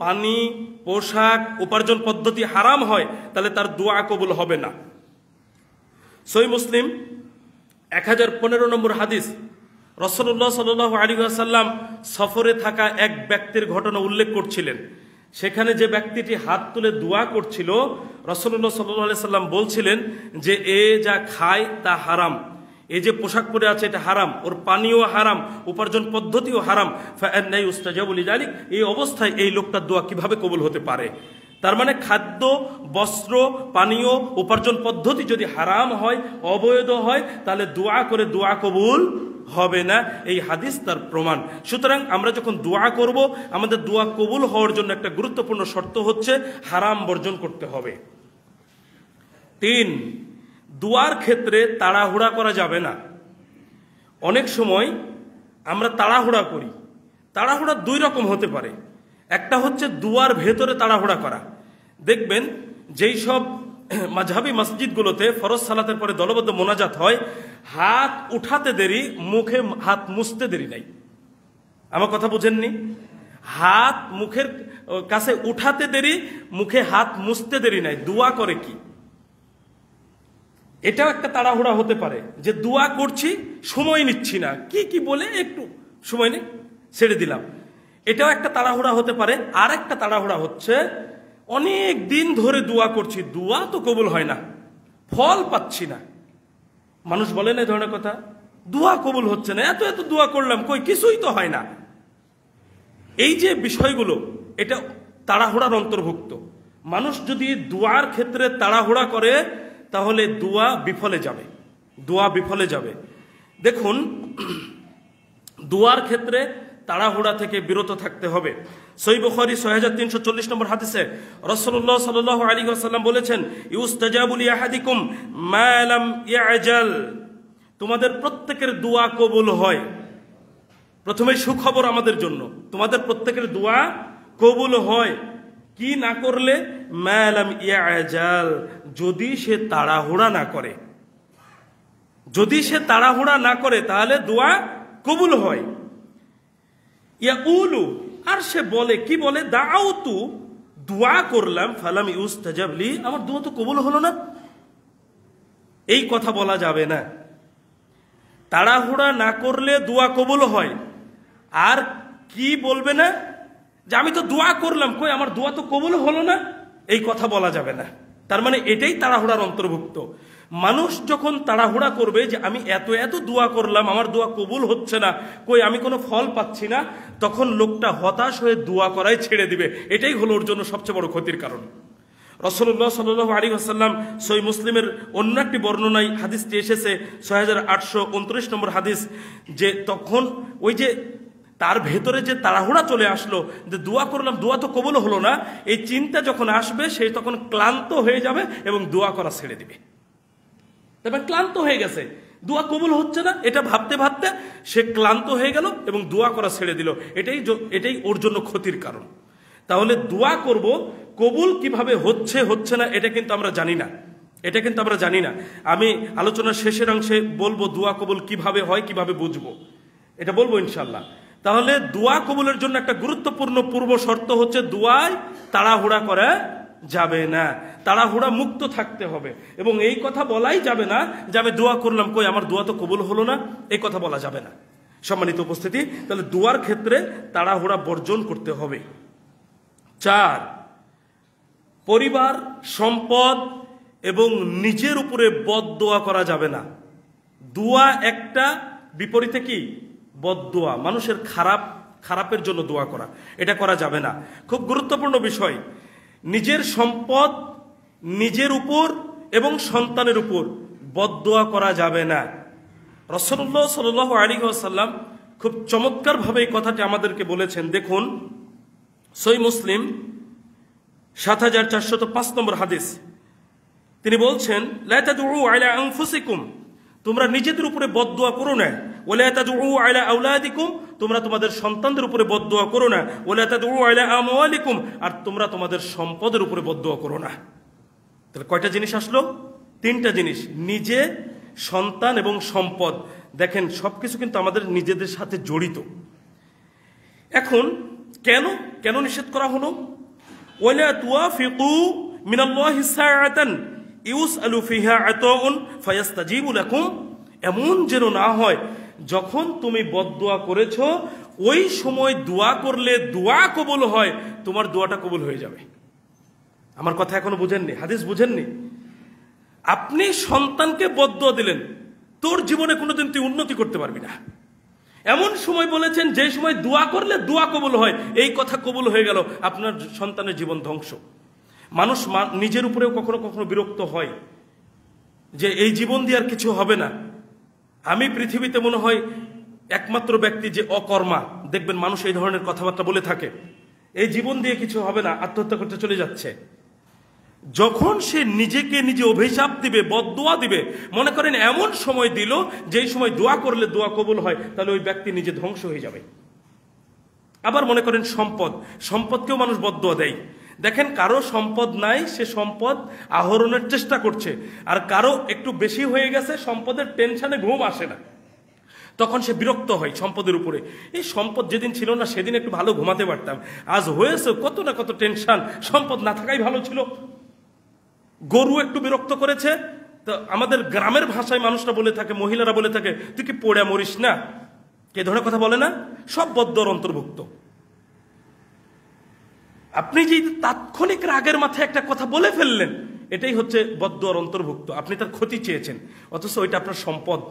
পানি, পোশাক, উপার্জন পদ্ধতি হারাম হয়, তাহলে তার দোয়া কবুল হবে না। সহিহ মুসলিম 1015 নম্বর হাদিস, রাসূলুল্লাহ সাল্লাল্লাহু আলাইহি ওয়াসাল্লাম সফরে থাকা এক ব্যক্তির ঘটনা উল্লেখ করছিলেন। সেখানে যে ব্যক্তিটি হাত তুলে দোয়া করছিল, রাসূলুল্লাহ সাল্লাল্লাহু আলাইহি ওয়াসাল্লাম বলছিলেন যে এ যা খায় তা হারাম, এই যে পোশাক পরে আছে এটা হারাম, ওর পানিও হারাম, উপার্জন পদ্ধতিও হারাম। ফাআন্না ইউস্তাজাবু লিযালিক, এই অবস্থায় এই লোকটার দোয়া কিভাবে কবুল হতে পারে? তার মানে খাদ্য, বস্ত্র, পানীয়, উপার্জন পদ্ধতি যদি হারাম হয়, অবৈধ হয়, তাহলে দোয়া করে দোয়া কবুল হবে না। এই হাদিস তার প্রমাণ। সুতরাং আমরা যখন দোয়া করব, আমাদের দোয়া কবুল হওয়ার জন্য একটা গুরুত্বপূর্ণ শর্ত হচ্ছে হারাম বর্জন করতে হবে। 3, দোয়ার ক্ষেত্রে তাড়াহুড়া করা যাবে না। অনেক সময় আমরা তাড়াহুড়া করি। তাড়াহুড়া 2 রকম হতে পারে। একটা হচ্ছে দোয়ার ভেতরে তাড়াহুড়া করা। দেখবেন যেই সব মাযহাবী মসজিদগুলোতে ফরজ সালাতের পরে দলবদ্ধ মোনাজাত হয়, হাত উঠাতে দেরি, মুখে হাত মুছতে দেরি নাই। আমার কথা বুঝেননি? হাত মুখের কাছে উঠাতে দেরি, মুখে হাত মুছতে দেরি নাই। দোয়া করে কি? এটাও একটা তাড়াহুড়া হতে পারে যে দোয়া করছি, সময় নিচ্ছি না, কি বলে একটু সময় নেই, ছেড়ে দিলাম। এটাও একটা তাড়াহুড়া হতে পারে। আর একটা তাড়াহুড়া হচ্ছে অনেক দিন ধরে দোয়া করছি, দোয়া তো কবুল হয় না, ফল পাচ্ছি না। মানুষ বলে না এই ধরনের কথা, দোয়া কবুল হচ্ছে না, এত দোয়া করলাম, কই কিছুই তো হয় না। এই যে বিষয়গুলো, এটা তাড়াহুড়ার অন্তর্ভুক্ত। মানুষ যদি দোয়ার ক্ষেত্রে তাড়াহুড়া করে, তাহলে দোয়া বিফলে যাবে, দোয়া বিফলে যাবে। দেখুন, দোয়ার ক্ষেত্রে তাড়াহুড়া থেকে বিরত থাকতে হবে। সহিহ বুখারী 6340 নম্বর হাদিসে রাসূলুল্লাহ সাল্লাল্লাহু আলাইহি ওয়াসাল্লাম বলেছেন, ইউস্তাজাবু লি আহাদিকুম মা লাম ইয়াজাল, তোমাদের প্রত্যেকের দোয়া কবুল হয়। প্রথমে সুখবর আমাদের জন্য, তোমাদের প্রত্যেকের দোয়া কবুল হয়। কি না করলে? মা লাম ইয়াজাল, যদি সে তাড়াহুড়া না করে। যদি সে তাড়াহুড়া না করে তাহলে দোয়া কবুল হয়। ইয়াকুলু, আর সে বলে, কি বলে? দাআউতু, দোয়া করলাম, ফালাম ইউস্তাজাব লি, আমার দোয়া তো কবুল হলো না। এই কথা বলা যাবে না। তাড়াহুড়া না করলে দোয়া কবুল হয়। আর কি বলবে না? যে আমি তো দোয়া করলাম, কই আমার দোয়া তো কবুল হলো না, এই কথা বলা যাবে না। তার মানে এটাই তাড়াহুড়ার অন্তর্ভুক্ত। মানুষ যখন তাড়াহুড়া করবে যে আমি এত এত দোয়া করলাম, আমার দোয়া কবুল হচ্ছে না, কই আমি কোনো ফল পাচ্ছি না, তখন লোকটা হতাশ হয়ে দোয়া করাই ছেড়ে দিবে। এটাই হলো ওর জন্য সবচেয়ে বড় ক্ষতির কারণ। রাসূলুল্লাহ সাল্লাল্লাহু আলাইহি ওয়াসাল্লাম সহিহ মুসলিমের অন্য একটি বর্ণনায় হাদিসটি এসেছে ৬৮২৯ নম্বর হাদিস, যে তখন ওই যে তার ভেতরে যে তাড়াহুড়া চলে আসলো, যে দোয়া করলাম দোয়া তো কবুল হলো না, এই চিন্তা যখন আসবে সে তখন ক্লান্ত হয়ে যাবে এবং দোয়া করা ছেড়ে দিবে। তারপর ক্লান্ত হয়ে গেছে, দোয়া কবুল হচ্ছে না, এটা ভাবতে ভাবতে সে ক্লান্ত হয়ে গেল এবং দোয়া করা ছেড়ে দিল। এটাই ওর জন্য ক্ষতির কারণ। তাহলে দোয়া করব, কবুল কিভাবে হচ্ছে হচ্ছে না এটা কিন্তু আমরা জানি না। আমি আলোচনার শেষের অংশে বলবো দোয়া কবুল কিভাবে হয়, কিভাবে বুঝবো, এটা বলবো ইনশাল্লাহ। তাহলে দোয়া কবুলের জন্য একটা গুরুত্বপূর্ণ পূর্ব শর্ত হচ্ছে দোয়ায় তাড়াহুড়া করা যাবে না, তাড়াহুড়া মুক্ত থাকতে হবে। এবং এই কথা বলাই যাবে না যে আমি দোয়া করলাম, কই আমার দোয়া তো কবুল হলো না, এই কথা বলা যাবে না। সম্মানিত উপস্থিতি, তাহলে দোয়ার ক্ষেত্রে তাড়াহুড়া বর্জন করতে হবে। 4, পরিবার, সম্পদ এবং নিজের উপরে বদদোয়া করা যাবে না। দোয়া একটা, বিপরীতে কি? বদদোয়া, মানুষের খারাপের জন্য দোয়া করা, এটা করা যাবে না। খুব গুরুত্বপূর্ণ বিষয়, নিজের সম্পদ, নিজের উপর এবং সন্তানের উপর বদদোয়া করা যাবে না। রাসূলুল্লাহ সাল্লাল্লাহু আলাইহি ওয়াসাল্লাম খুব চমৎকারভাবে এই কথাটি আমাদেরকে বলেছেন। দেখুন, সহিহ মুসলিম ৭৪০৫ নম্বর হাদিস, তিনি বলছেন, লা তাদউ আলা আনফুসিকুম, তোমরা নিজেদের উপরে বদদোয়া করো না। ওয়ালা তাদউ আলা আওলাদিকুম, তোমরা তোমাদের সন্তানদের উপরে বদদোয়া করো না। ওয়ালা তাদউ আলা আমওয়ালিকুম, আর তোমরা তোমাদের সম্পদের উপরে বদদোয়া করো না। তাহলে কয়টা জিনিস আসলো? 3টা জিনিস, নিজে, সন্তান এবং সম্পদ। দেখেন সবকিছু কিন্তু আমাদের নিজেদের সাথে জড়িত। এখন কেন নিষেধ করা হলো? ওয়ালা তুওয়াফিকু মিনাল্লাহি সাআতান ইউসআলু ফিহা আতাউন ফায়াস্তাজিবু লাকুম, এমন যেন না হয় যখন তুমি বদদোয়া করেছো ওই সময় দোয়া করলে দোয়া কবুল হয়, তোমার দোয়াটা কবুল হয়ে যাবে। আমার কথা এখনো বুঝেননি, হাদিস বুঝেননি? আপনি সন্তানকে বদদোয়া দিলেন, তোর জীবনে কোনোদিন তুই উন্নতি করতে পারবি না, এমন সময় বলেছেন যে সময় দোয়া করলে দোয়া কবুল হয়, এই কথা কবুল হয়ে গেল, আপনার সন্তানের জীবন ধ্বংস। মানুষ নিজের উপরেও কখনো কখনো বিরক্ত হয় যে এই জীবন দিয়ে আর কিছু হবে না। আমি পৃথিবীতে মনে হয় একমাত্র ব্যক্তি যে অকর্মা, দেখবেন মানুষ এই ধরনের কথাবার্তা বলে থাকে, এই জীবন দিয়ে কিছু হবে না, আত্মহত্যা করতে চলে যাচ্ছে। যখন সে নিজেকে নিজে অভিশাপ দিবে, বদদোয়া দিবে, মনে করেন এমন সময় দিল যেই সময় দোয়া করলে দোয়া কবুল হয়, তাহলে ওই ব্যক্তি নিজে ধ্বংস হয়ে যাবে। আবার মনে করেন সম্পদকেও মানুষ বদদোয়া দেয়। দেখেন কারো সম্পদ নাই, সে সম্পদ আহরণের চেষ্টা করছে, আর কারো একটু বেশি হয়ে গেছে, সম্পদের টেনশনে ঘুম আসে না, তখন সে বিরক্ত হয় সম্পদের উপরে। এই সম্পদ যেদিন ছিল না সেদিন একটু ভালো ঘুমাতে পারতাম, আজ হয়েছে কত না কত টেনশন, সম্পদ না থাকাই ভালো ছিল। গরু একটু বিরক্ত করেছে, তো আমাদের গ্রামের ভাষায় মানুষরা বলে থাকে, মহিলারা বলে থাকে, তুই কি পোড়া মরিস না, এ ধরনের কথা বলে না, সব বদদোয়ার অন্তর্ভুক্ত। আপনি যে তাৎক্ষণিক রাগের মাথায় একটা কথা বলে ফেললেন, এটাই হচ্ছে বদদোয়ার অন্তর্ভুক্ত। আপনি তার ক্ষতি চেয়েছেন, অথচ ওইটা আপনার সম্পদ।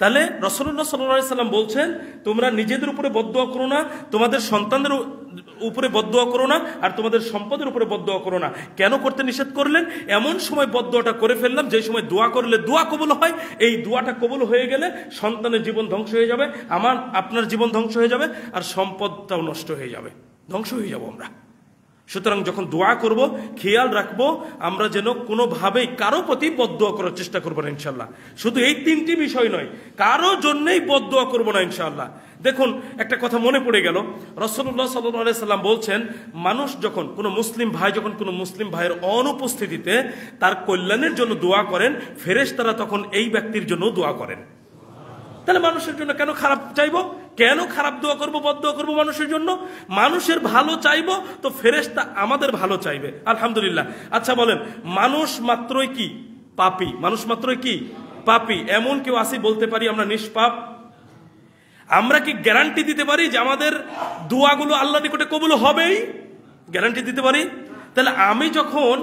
তাহলে রাসূলুল্লাহ সাল্লাল্লাহু আলাইহি সাল্লাম বলছেন, তোমরা নিজেদের উপরে বদদোয়া করো না, তোমাদের সন্তানদের উপরে বদদোয়া করো না, আর তোমাদের সম্পদের উপরে বদদোয়া করো না। কেন করতে নিষেধ করলেন? এমন সময় বদদোয়াটা করে ফেললাম যে সময় দোয়া করলে দোয়া কবুল হয়, এই দোয়াটা কবুল হয়ে গেলে সন্তানের জীবন ধ্বংস হয়ে যাবে, আপনার জীবন ধ্বংস হয়ে যাবে, আর সম্পদটাও নষ্ট হয়ে যাবে, ধ্বংস হয়ে যাব আমরা। সুতরাং যখন দোয়া করব খেয়াল রাখবো আমরা যেন কোনোভাবেই কারো প্রতি বদদোয়া করার চেষ্টা করবো না ইনশাল্লাহ। শুধু এই 3টি বিষয় নয়, কারো জন্যই বদদোয়া করবো না ইনশাল্লাহ। দেখুন একটা কথা মনে পড়ে গেল, রাসূলুল্লাহ সাল্লাল্লাহু আলাইহি সাল্লাম বলছেন, মানুষ যখন কোনো মুসলিম ভাইয়ের অনুপস্থিতিতে তার কল্যাণের জন্য দোয়া করেন, ফেরেশতারা তখন এই ব্যক্তির জন্য দোয়া করেন। তাহলে মানুষের জন্য কেন খারাপ চাইবো, কেন খারাপ দোয়া করবো, বদদোয়া করবো মানুষের জন্য? মানুষের ভালো চাইবো তো ফেরেশতা আমাদের ভালো চাইবে, আলহামদুলিল্লাহ। আচ্ছা বলেন, মানুষ মাত্রই কি পাপী? মানুষ মাত্রই কি পাপী? এমন কেউ আসি বলতে পারি আমরা নিষ্পাপ? আমরা কি গ্যারান্টি দিতে পারি যে আমাদের দোয়াগুলো আল্লাহর নিকটে কবুল হবেই? গ্যারান্টি দিতে পারি? তাহলে আমি যখন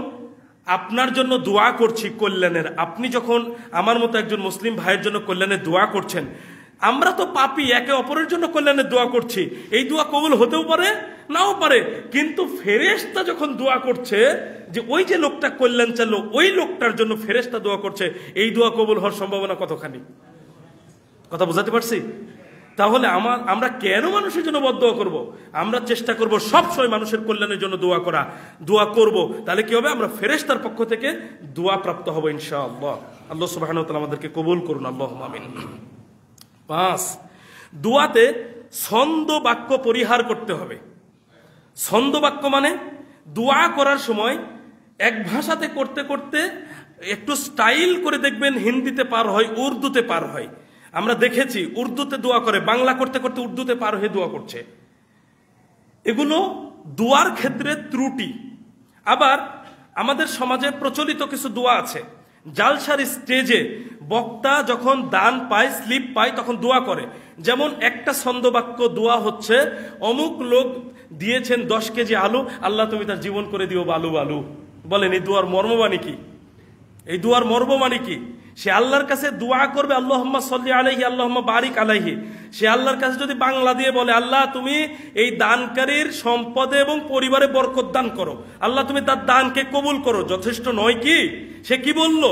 আপনার জন্য দোয়া করছি কল্যাণের, আপনি যখন আমার মতো একজন মুসলিম ভাইয়ের জন্য কল্যাণের দোয়া করছেন, আমরা তো পাপী, একে অপরের জন্য কল্যাণের দোয়া করছি, এই দোয়া কবুল হতেও পারে নাও পারে, কিন্তু ফেরেশতা যখন দোয়া করছে যে ওই যে লোকটা কল্যাণ চাইলো ওই লোকটার জন্য ফেরেশতা দোয়া করছে, এই দোয়া কবুল হওয়ার সম্ভাবনা কতখানি? কথা বুঝাতে পারছি? তাহলে আমরা কেন মানুষের জন্য বদদোয়া করব? আমরা চেষ্টা করব সবসময় মানুষের কল্যাণের জন্য দোয়া করব। তাহলে কি হবে? আমরা ফেরেশতার পক্ষ থেকে দোয়া প্রাপ্ত হব ইনশাআল্লাহ। আল্লাহ সুবহানাহু ওয়া তাআলা আমাদেরকে কবুল করুন, আল্লাহুম্মা আমিন। 5, দোয়াতে ছন্দ বাক্য পরিহার করতে হবে। ছন্দ বাক্য মানে দোয়া করার সময় এক ভাষাতে করতে করতে একটু স্টাইল করে দেখবেন হিন্দিতে পার হয়, উর্দুতে পার হয়। আমরা দেখেছি উর্দুতে দোয়া করে, বাংলা করতে করতে উর্দুতে পার হয়ে দোয়া করছে। এগুলো দোয়ার ক্ষেত্রে ত্রুটি। আবার আমাদের সমাজে প্রচলিত কিছু দোয়া আছে, জালসার স্টেজে বক্তা যখন দান পায়, স্লিপ পায়, তখন দোয়া করে। যেমন একটা ছন্দবাক্য দোয়া হচ্ছে, অমুক লোক দিয়েছেন 10 কেজি আলু, আল্লাহ তুমি তার জীবন করে দিও বালু বালু। বলেন এই দোয়ার মর্মবাণী কি? এই দোয়ার মর্মবাণী কি? সে আল্লাহর কাছে দোয়া করবে আল্লাহুম্মা সাল্লি আলাইহি আল্লাহুম্মা বারিক আলাইহি। সে আল্লাহর কাছে যদি বাংলা দিয়ে বলে আল্লাহ তুমি এই দানকারীর সম্পদে এবং পরিবারে বরকত দান করো, আল্লাহ তুমি তার দানকে কবুল করো, যথেষ্ট নয় কি? সে কি বলল?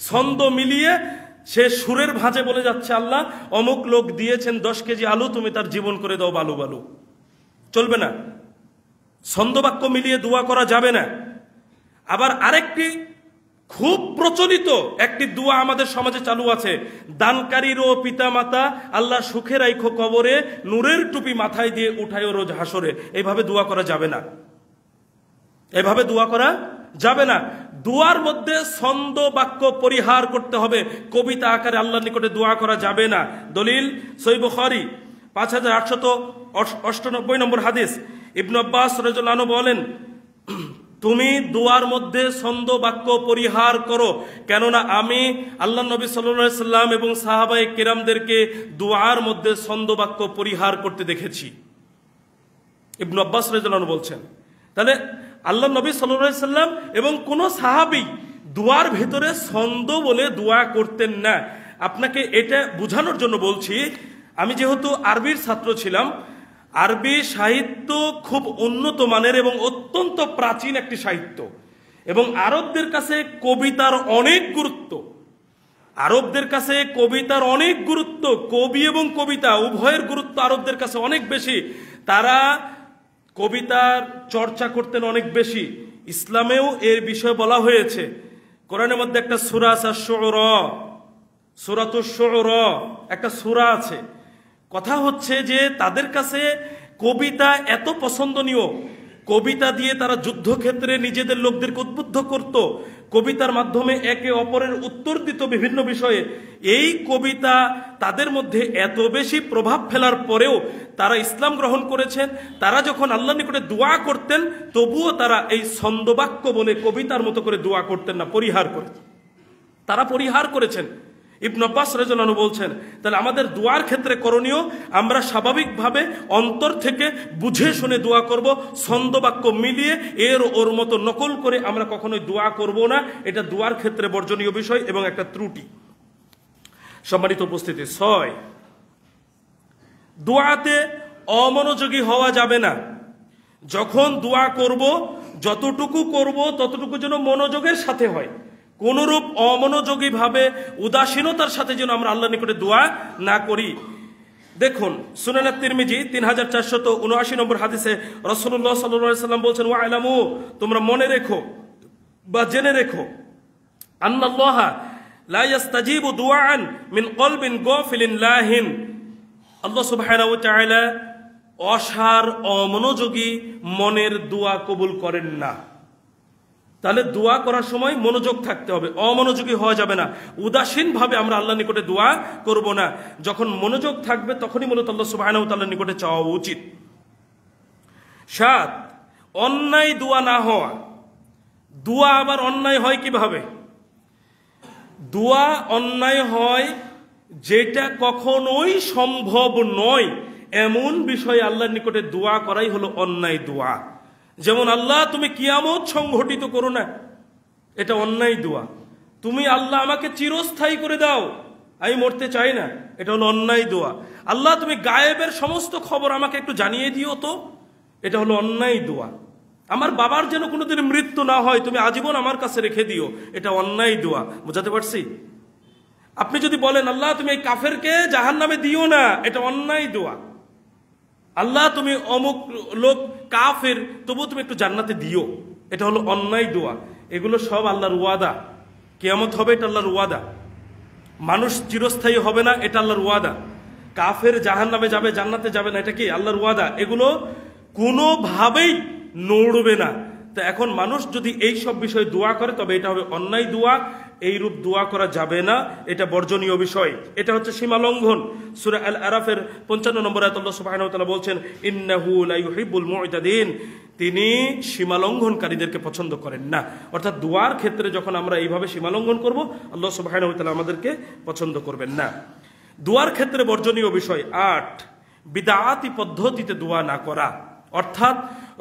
ছন্দ মিলিয়ে সে সুরের ভাঁজে বলে যাচ্ছে আল্লাহ অমুক লোক দিয়েছেন 10 কেজি আলু, তুমি তার জীবন করে দাও বালু বালু। চলবে না, ছন্দবাক্য মিলিয়ে দোয়া করা যাবে না। আবার আরেকটি খুব প্রচলিত একটি দোয়া আমাদের সমাজে চালু আছে, দানকারীর ও পিতা মাতা আল্লাহ সুখে রাইখো কবরে, নূরের টুপি মাথায় দিয়ে উঠায়ও রোজ হাসরে। এইভাবে দোয়া করা যাবে না, এভাবে দোয়া করা যাবে না। দোয়ার মধ্যে ছন্দ বাক্য পরিহার করতে হবে, কবিতা আকারে আল্লাহর নিকটে দোয়া করা যাবে না। দলিল সহিহ বুখারী 5898 নম্বর হাদিস, ইবনে আব্বাস রাদিয়াল্লাহু আনহু বলেন, তুমি দোয়ার মধ্যে ছন্দ বাক্য পরিহার করো, কেননা আমি আল্লাহ নবী সাল্লাল্লাহু আলাইহি সাল্লাম এবং সাহাবায়ে কেরামদেরকে দোয়ার মধ্যে ছন্দ বাক্য পরিহার করতে দেখেছি। ইবনে আব্বাস রাদিয়াল্লাহু আনহু বলছেন। তাহলে আল্লাহ নবী সাল্লাল্লাহু আলাইহি সাল্লাম এবং কোন সাহাবী দোয়ার ভেতরে ছন্দ বলে দোয়া করতেন না। আপনাকে এটা বোঝানোর জন্য বলছি, আমি যেহেতু আরবির ছাত্র ছিলাম, আরবি সাহিত্য খুব উন্নত মানের এবং অত্যন্ত প্রাচীন একটি সাহিত্য, এবং আরবদের কাছে কবিতার অনেক গুরুত্ব। আরবদের কাছে কবিতার অনেক গুরুত্ব, কবি এবং কবিতা উভয়ের গুরুত্ব আরবদের কাছে অনেক বেশি। তারা কবিতার চর্চা করতেন অনেক বেশি। ইসলামেও এর বিষয়ে বলা হয়েছে। কোরআনের মধ্যে একটা সূরা আছে আশ-শুরা, সূরাতুশ শুরা একটা সূরা আছে। কথা হচ্ছে যে তাদের কাছে কবিতা এত পছন্দনীয়, কবিতা দিয়ে তারা যুদ্ধক্ষেত্রে নিজেদের লোকদেরকে উদ্বুদ্ধ করত, কবিতার মাধ্যমে একে অপরের উত্তর দিত বিভিন্ন বিষয়ে। এই কবিতা তাদের মধ্যে এত বেশি প্রভাব ফেলার পরেও তারা ইসলাম গ্রহণ করেছেন। তারা যখন আল্লাহর নিকটে দোয়া করতেন, তবুও তারা এই ছন্দবাক্য বলে কবিতার মতো করে দোয়া করতেন না, পরিহার করেছেন। তারা পরিহার করেছেন। ইবনে আব্বাস রাদিয়াল্লাহু আনহু বলছেন, তাহলে আমাদের দোয়ার ক্ষেত্রে করণীয়, আমরা স্বাভাবিকভাবে অন্তর থেকে বুঝে শুনে দোয়া করব, ছন্দবাক্য মিলিয়ে এর ওর মতো নকল করে আমরা কখনোই দোয়া করব না। এটা দোয়ার ক্ষেত্রে বর্জনীয় বিষয় এবং একটা ত্রুটি। সম্মানিত উপস্থিতি, 6, দোয়াতে অমনোযোগী হওয়া যাবে না। যখন দোয়া করব, যতটুকু করব ততটুকু যেন মনোযোগের সাথে হয়। কোনরূপ অমনোযোগী ভাবে উদাসীনতার সাথে যেন আমরা আল্লাহর নিকটে দোয়া না করি। দেখুন সুনান তিরমিজি 3479 নম্বর হাদিসে রাসূলুল্লাহ সাল্লাল্লাহু আলাইহি সাল্লাম বলছেন, ওয়া'লামু, তোমরা মনে রেখো বা জেনে রেখো, আন্নাল্লাহা লা ইস্তাজিবু দুআআন মিন কলবিন গাফিলিন লাহিন, আল্লাহ সুবহানাহু ওয়া তাআলা অসার অমনোযোগী মনের দোয়া কবুল করেন না। তাহলে দোয়া করার সময় মনোযোগ থাকতে হবে, অমনোযোগী হওয়া যাবে না। উদাসীন ভাবে আমরা আল্লাহর নিকটে দোয়া করব না। যখন মনোযোগ থাকবে তখনই মূলত আল্লাহ সুবহানাহু ওয়া তাআলার নিকটে চাওয়া উচিত। 7, অন্যায় দোয়া না হওয়া। দোয়া আবার অন্যায় হয় কিভাবে? দোয়া অন্যায় হয় যেটা কখনোই সম্ভব নয় এমন বিষয়ে আল্লাহর নিকটে দোয়া করাই হলো অন্যায় দোয়া। যেমন আল্লাহ তুমি কিয়ামত সংঘটিত করো না, এটা অন্যায় দোয়া। তুমি আল্লাহ আমাকে চিরস্থায়ী করে দাও, আমি মরতে চাই না, এটা হলো অন্যায় দোয়া। আল্লাহ তুমি গায়েবের সমস্ত খবর আমাকে একটু জানিয়ে দিও তো, এটা হলো অন্যায় দোয়া। আমার বাবার যেন কোনোদিন মৃত্যু না হয়, তুমি আজীবন আমার কাছে রেখে দিও, এটা অন্যায় দোয়া। বুঝাতে পারছি? আপনি যদি বলেন আল্লাহ তুমি এই কাফেরকে জাহান্নামে দিও না, এটা অন্যায় দোয়া। আল্লাহ তুমি অমুক লোক কাফের, তবুও তুমি একটু জান্নাতে দিও, এটা হলো অন্যায় দোয়া। এগুলো সব আল্লাহর ওয়াদা। কিয়ামত হবে, এটা আল্লাহর ওয়াদা। মানুষ চিরস্থায়ী হবে না, এটা আল্লাহর ওয়াদা। কাফের জাহান্নামে যাবে, জান্নাতে যাবে না, এটা কি আল্লাহর ওয়াদা। এগুলো কোনোভাবেই নড়বে না। তো এখন মানুষ যদি এই সব বিষয়ে দোয়া করে, তবে এটা হবে অন্যায় দোয়া। এই রূপ দোয়া করা যাবে না, এটা বর্জনীয় বিষয়। এটা হচ্ছে সীমা লঙ্ঘন। সূরা আল আরাফের 55 নম্বর আয়াতে আল্লাহ সুবহানাহু ওয়া তাআলা বলছেন, ইন্নাহু লা ইউহিব্বুল মু'তাদিন, তিনি সীমা লঙ্ঘনকারীদেরকে পছন্দ করেন না। অর্থাৎ দোয়ার ক্ষেত্রে যখন আমরা এইভাবে সীমা লঙ্ঘন করব, আল্লাহ সুবহানাহু ওয়া তাআলা আমাদেরকে পছন্দ করবেন না। দোয়ার ক্ষেত্রে বর্জনীয় বিষয় 8, বিদআতি পদ্ধতিতে দোয়া না করা। অর্থাৎ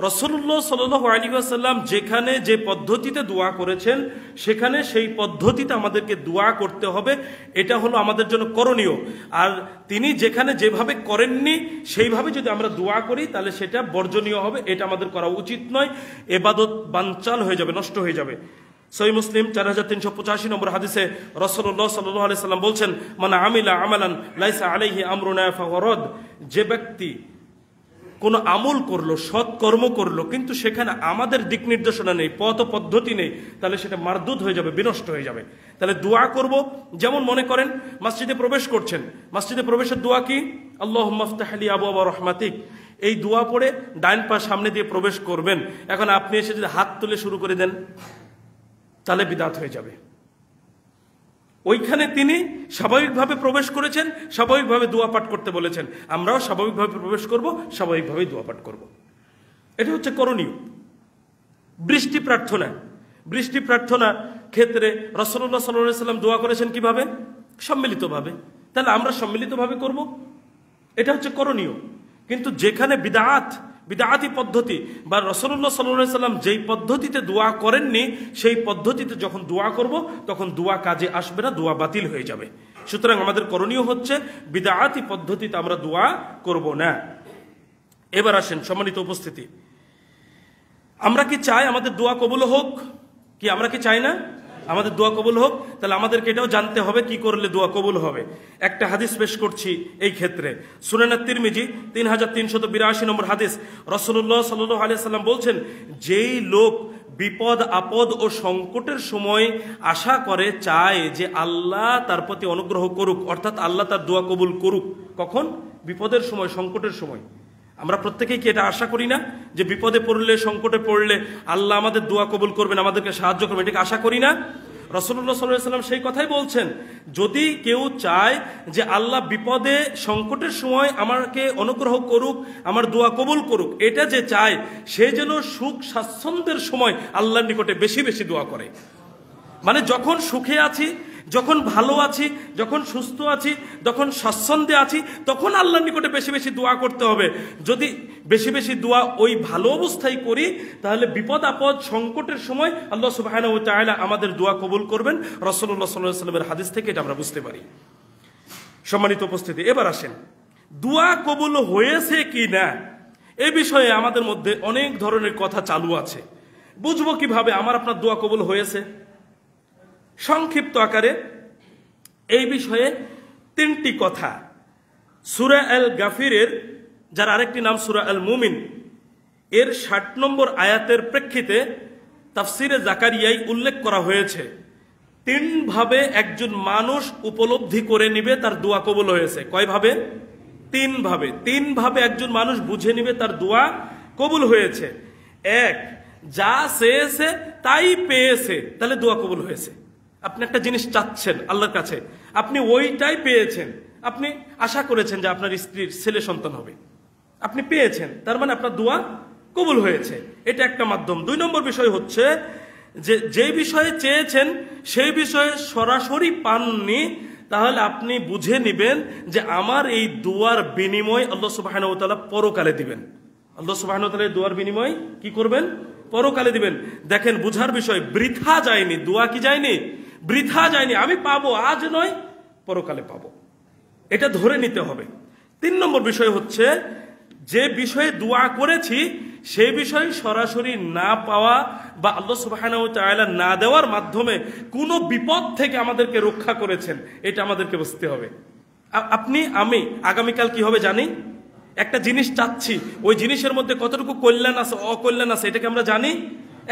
রাসূলুল্লাহ সাল্লাল্লাহু আলাইহি ওয়াসাল্লাম যেখানে যে পদ্ধতিতে দোয়া করেছেন, সেখানে সেই পদ্ধতিতে আমাদেরকে দোয়া করতে হবে, এটা হলো আমাদের জন্য করণীয়। আর তিনি যেখানে যেভাবে করেননি, সেইভাবে যদি আমরা দোয়া করি, তাহলে সেটা বর্জনীয় হবে, এটা আমাদের করা উচিত নয়। ইবাদত বানচাল হয়ে যাবে, নষ্ট হয়ে যাবে। সহিহ মুসলিম 4385 নম্বর হাদিসে রাসূলুল্লাহ সাল্লাল্লাহু আলাইহি ওয়াসাল্লাম বলছেন, মান আমিলা আমালান লাইসা আলাইহি আমরুনা ফাহুয়া রাদ, যে ব্যক্তি কোনো আমল করলো, সৎ কর্ম করলো, কিন্তু সেখানে আমাদের দিক নির্দেশনা নেই, পথ পদ্ধতি নেই, তাহলে সেটা মারদুদ হয়ে যাবে, বিনষ্ট হয়ে যাবে। তাহলে দোয়া করব, যেমন মনে করেন মসজিদে প্রবেশ করছেন, মসজিদে প্রবেশের দোয়া কি? আল্লাহুম্মা আফতাহ লি আবওয়াবা রাহমাতিক। এই দোয়া পড়ে ডাইন পা সামনে দিয়ে প্রবেশ করবেন। এখন আপনি এসে যদি হাত তুলে শুরু করে দেন, তাহলে বিদআত হয়ে যাবে। ওইখানে তিনি স্বাভাবিকভাবে প্রবেশ করেছেন, স্বাভাবিকভাবে দোয়া পাঠ করতে বলেছেন, আমরাও স্বাভাবিকভাবে প্রবেশ করব, স্বাভাবিকভাবেই দোয়া পাঠ করব। এটা হচ্ছে করণীয়। বৃষ্টি প্রার্থনা, বৃষ্টি প্রার্থনা ক্ষেত্রে রাসূলুল্লাহ সাল্লাল্লাহু আলাইহি ওয়াসাল্লাম দোয়া করেছেন কিভাবে? সম্মিলিতভাবে। তাহলে আমরা সম্মিলিতভাবে করব, এটা হচ্ছে করণীয়। কিন্তু যেখানে বিদআতি পদ্ধতি বা রাসূলুল্লাহ সাল্লাল্লাহু আলাইহি ওয়াসাল্লাম যেই পদ্ধতিতে দোয়া করেননি, সেই পদ্ধতিতে যখন দোয়া করব, তখন দোয়া কাজে আসবে না, দোয়া বাতিল হয়ে যাবে। সুতরাং আমাদের করণীয় হচ্ছে বিদআতি পদ্ধতিতে আমরা দোয়া করব না। এবার আসেন সম্মানিত উপস্থিতি, আমরা কি চাই আমাদের দোয়া কবুল হোক? কি আমরা কি চাই না আমাদের দোয়া কবুল হোক? তাহলে আমাদেরকে এটাও জানতে হবে কি করলে দোয়া কবুল হবে। একটা হাদিস পেশ করছি এই ক্ষেত্রে, সুনান তিরমিজি 3382 নম্বর হাদিস। রাসূলুল্লাহ সাল্লাল্লাহু আলাইহি ওয়াসাল্লাম বলছেন, যেই লোক বিপদ আপদ ও সংকটের সময় আশা করে, চায় যে আল্লাহ তার প্রতি অনুগ্রহ করুক, অর্থাৎ আল্লাহ তার দোয়া কবুল করুক। কখন? বিপদের সময়, সংকটের সময়। আমরা প্রত্যেকেই কি এটা আশা করি না যে বিপদে পড়লে, সংকটে পড়লে আল্লাহ আমাদের দোয়া কবুল করবেন, আমাদেরকে সাহায্য করবেন? এটাকে আশা করি না? রাসূলুল্লাহ সাল্লাল্লাহু আলাইহি ওয়াসাল্লাম সেই কথাই বলছেন, যদি কেউ চায় যে আল্লাহ বিপদে সংকটের সময় আমাকে অনুগ্রহ করুক, আমার দোয়া কবুল করুক, এটা যে চায়, সে যেন সুখ স্বাচ্ছন্দ্যের সময় আল্লাহর নিকটে বেশি বেশি দোয়া করে। মানে যখন সুখে আছি, যখন ভালো আছি, যখন সুস্থ আছি, যখন স্বাচ্ছন্দ্যে আছি, তখন আল্লাহর নিকটে বেশি বেশি দোয়া করতে হবে। যদি বেশি বেশি দোয়া ওই ভালো অবস্থায় করি, তাহলে বিপদ আপদ সংকটের সময় আল্লাহ সুবহানাহু ওয়া তাআলা আমাদের দোয়া কবুল করবেন। রাসূলুল্লাহ সাল্লাল্লাহু আলাইহি ওয়াসাল্লামের হাদিস থেকে এটা আমরা বুঝতে পারি। সম্মানিত উপস্থিতি, এবার আসেন দোয়া কবুল হয়েছে কি না, এই বিষয়ে আমাদের মধ্যে অনেক ধরনের কথা চালু আছে। বুঝবো কিভাবে আমার আপনার দোয়া কবুল হয়েছে? সংক্ষিপ্ত আকারে এই বিষয়ে 3টি কথা। সূরা আল গাফিরের, যার আরেকটি নাম সূরা আল মুমিন, এর 60 নম্বর আয়াতের প্রেক্ষিতে তাফসিরে জাকারিয়ায় উল্লেখ করা হয়েছে, 3 ভাবে একজন মানুষ উপলব্ধি করে নিবে তার দোয়া কবুল হয়েছে। কয়ভাবে? 3 ভাবে। 3 ভাবে একজন মানুষ বুঝে নিবে তার দোয়া কবুল হয়েছে। 1, যা চেয়েছে তাই পেয়েছে, তাহলে দোয়া কবুল হয়েছে। আপনি একটা জিনিস চাচ্ছেন আল্লাহর কাছে, আপনি ওইটাই পেয়েছেন। আপনি আশা করেছেন যে আপনার স্ত্রীর ছেলে সন্তান হবে, আপনি পেয়েছেন, তার মানে আপনার দোয়া কবুল হয়েছে। এটা একটা মাধ্যম। 2 নম্বর বিষয় হচ্ছে যে যেই বিষয়ে চেয়েছেন সেই বিষয়ে সরাসরি পাননি, তাহলে আপনি বুঝে নেবেন যে আমার এই দোয়ার বিনিময় আল্লাহ সুবহানাহু ওয়া তাআলা পরকালে দিবেন। আল্লাহ সুবহানাহু ওয়া তাআলা দোয়ার বিনিময় কি করবেন? পরকালে দিবেন। দেখেন বুঝার বিষয়, বৃথা যায়নি, দোয়া কি যায়নি, বৃথা যায়নি। আমি পাবো, আজ নয় পরকালে পাবো, এটা ধরে নিতে হবে। 3 নম্বর বিষয় হচ্ছে, যে বিষয়ে দোয়া করেছি সেই বিষয়ে সরাসরি না পাওয়া বা আল্লাহ সুবহানাহু ওয়া তাআলা না দেওয়ার মাধ্যমে কোনো বিপদ থেকে আমাদেরকে রক্ষা করেছেন, এটা আমাদেরকে বুঝতে হবে। আপনি আমি আগামীকাল কি হবে জানি, একটা জিনিস চাচ্ছি, ওই জিনিসের মধ্যে কতটুকু কল্যাণ আছে অকল্যাণ আছে এটাকে আমরা জানি।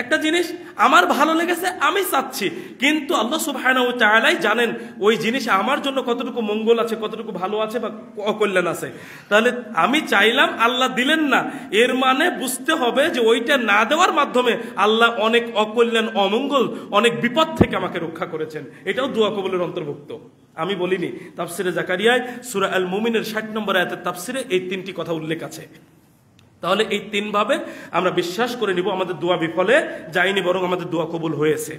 একটা জিনিস আমার ভালো লেগেছে, আমি চাচ্ছি, কিন্তু আল্লাহ সুবহানাহু ওয়া তাআলাই জানেন ওই জিনিস আমার জন্য কতটুকু মঙ্গল আছে, কতটুকু ভালো আছে বা অকল্যাণ আছে। তাহলে আমি চাইলাম, আল্লাহ দিলেন না, এর মানে বুঝতে হবে যে ওইটা না দেওয়ার মাধ্যমে আল্লাহ অনেক অকল্যাণ, অমঙ্গল, অনেক বিপদ থেকে আমাকে রক্ষা করেছেন। এটাও দোয়া কবুলের অন্তর্ভুক্ত। আমি বলিনি, তাফসিরে জাকারিয়ায় সূরা আল মুমিনের 60 নম্বর আয়াতের তাফসিরে এই 3টি কথা উল্লেখ আছে। তাহলে এই 3 ভাবে আমরা বিশ্বাস করে নিব আমাদের দোয়া বিফলে যায়নি, বরং আমাদের দোয়া কবুল হয়েছে।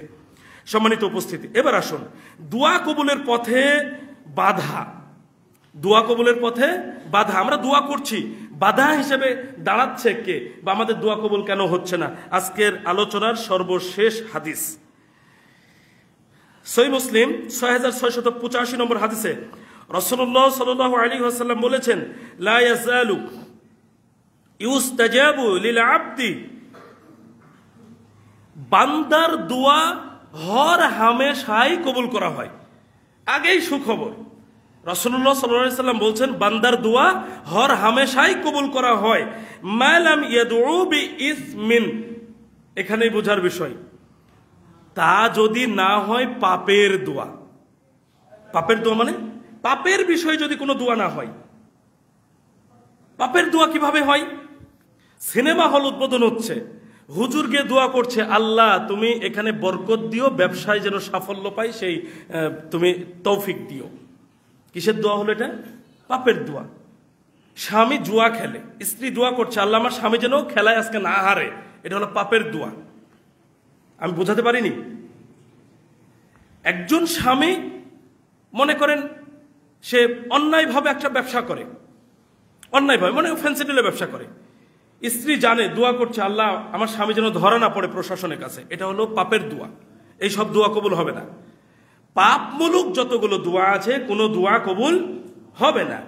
সম্মানিত উপস্থিতি, এবার আসুন দোয়া কবুলের পথে বাধা। দোয়া কবুলের পথে বাধা, আমরা দোয়া করছি, বাধা হিসেবে দাঁড়াচ্ছে কে বা আমাদের দোয়া কবুল কেন হচ্ছে না? আজকের আলোচনার সর্বশেষ হাদিস সহিহ মুসলিম 6685 নম্বর হাদিসে রাসূলুল্লাহ সাল্লাল্লাহু আলাইহি ওয়াসাল্লাম বলেছেন, লা ইয়াজালু ইউস্তাজাবু লিল আবদি, বান্দার দোয়া হর হামেশাই কবুল করা হয়। আগেই সুখবর, রাসূলুল্লাহ সাল্লাল্লাহু আলাইহি ওয়াসাল্লাম বলছেন বান্দার দোয়া হর হামেশাই কবুল করা হয়, মা লাম ইয়াদউ বিইসমিন। এখানেই বোঝার বিষয়, তা যদি না হয় পাপের দোয়া। পাপের দোয়া মানে পাপের বিষয়ে যদি কোনো দোয়া না হয়। পাপের দোয়া কিভাবে হয়? সিনেমা হল উদ্বোধন হচ্ছে, হুজুর গিয়ে দোয়া করছে, আল্লাহ তুমি এখানে বরকত দিও, ব্যবসায় যেন সাফল্য পাই সেই তুমি তৌফিক দিও। কিসের দোয়া হলো এটা? পাপের দোয়া। স্বামী জুয়া খেলে, স্ত্রী দোয়া করছে, আল্লাহ আমার স্বামী যেন খেলায় আজকে না হারে, এটা হলো পাপের দোয়া। আমি বোঝাতে পারিনি? একজন স্বামী মনে করেন সে অন্যায়ভাবে একটা ব্যবসা করে, অন্যায়ভাবে মানে ফেন্সিডিলের ব্যবসা করে, স্ত্রী জানে, দোয়া করছে, আল্লাহ আমার স্বামী যেন ধরা না পড়ে প্রশাসনের কাছে, এটা হলো পাপের দোয়া। এই সব দোয়া কবুল হবে না। পাপমূলক যতগুলো দোয়া আছে কোনো দোয়া কবুল হবে না।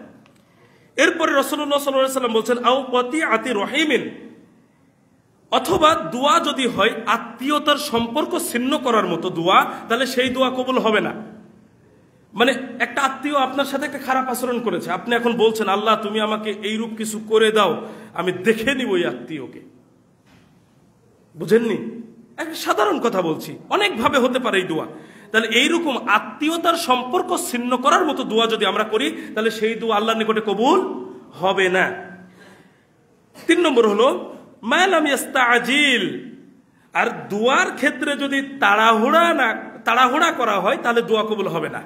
এরপরে রাসূলুল্লাহ সাল্লাল্লাহু আলাইহি ওয়াসাল্লাম বলছেন, আও কাতিআতি রহিমিন, অথবা দোয়া যদি হয় আত্মীয়তার সম্পর্ক ছিন্ন করার মতো দোয়া, তাহলে সেই দোয়া কবুল হবে না। মানে একটা আত্মীয় আপনার সাথে একটা খারাপ আচরণ করেছে, আপনি এখন বলছেন, আল্লাহ তুমি আমাকে এইরূপ কিছু করে দাও, আমি দেখে নিব ওই আত্মীয়কে। বুঝেননি? একটা সাধারণ কথা বলছি, অনেকভাবে হতে পারে এই দোয়া। তাহলে এইরকম আত্মীয়তার সম্পর্ক ছিন্ন করার মতো দোয়া যদি আমরা করি, তাহলে সেই দোয়া আল্লাহর নিকটে কবুল হবে না। 3 নম্বর হলো মা লাম ইস্তাজিল, আর দোয়ার ক্ষেত্রে যদি তাড়াহুড়া করা হয় তাহলে দোয়া কবুল হবে না।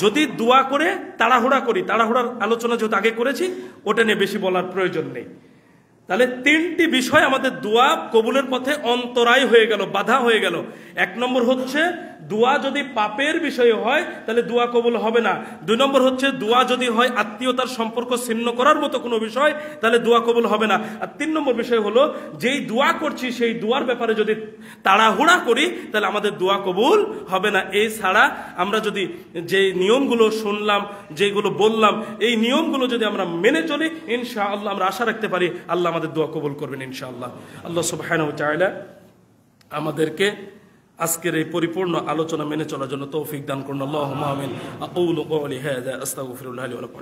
যদি দোয়া করে তাড়াহুড়া করি, তাড়াহুড়ার আলোচনা যেহেতু আগে করেছি ওটা নিয়ে বেশি বলার প্রয়োজন নেই। তাহলে 3টি বিষয় আমাদের দোয়া কবুলের পথে অন্তরায় হয়ে গেল, বাধা হয়ে গেল। 1 নম্বর হচ্ছে দোয়া যদি পাপের বিষয়ে হয় তাহলে দোয়া কবুল হবে না। 2 নম্বর হচ্ছে দোয়া যদি হয় আত্মীয়তার সম্পর্ক ছিন্ন করার মতো কোনো বিষয়, তাহলে দোয়া কবুল হবে না। আর 3 নম্বর বিষয় হলো যেই দোয়া করছি সেই দোয়ার ব্যাপারে যদি তাড়াহুড়া করি তাহলে আমাদের দোয়া কবুল হবে না। এই ছাড়া আমরা যদি যে নিয়মগুলো শুনলাম, যেগুলো বললাম, এই নিয়মগুলো যদি আমরা মেনে চলি, ইনশাআল্লাহ আমরা আশা রাখতে পারি আল্লাহ আমাদের দোয়া কবুল করবেন ইনশাআল্লাহ। আল্লাহ সুবহানাহু ওয়া তাআলা আমাদেরকে আজকের এই পরিপূর্ণ আলোচনা মেনে চলার জন্য তৌফিক দান করুন। আল্লাহুম্মা আমিন। আকুলু কওলি হাযা আস্তাগফিরুল্লাহ লি ওয়া লাকুম।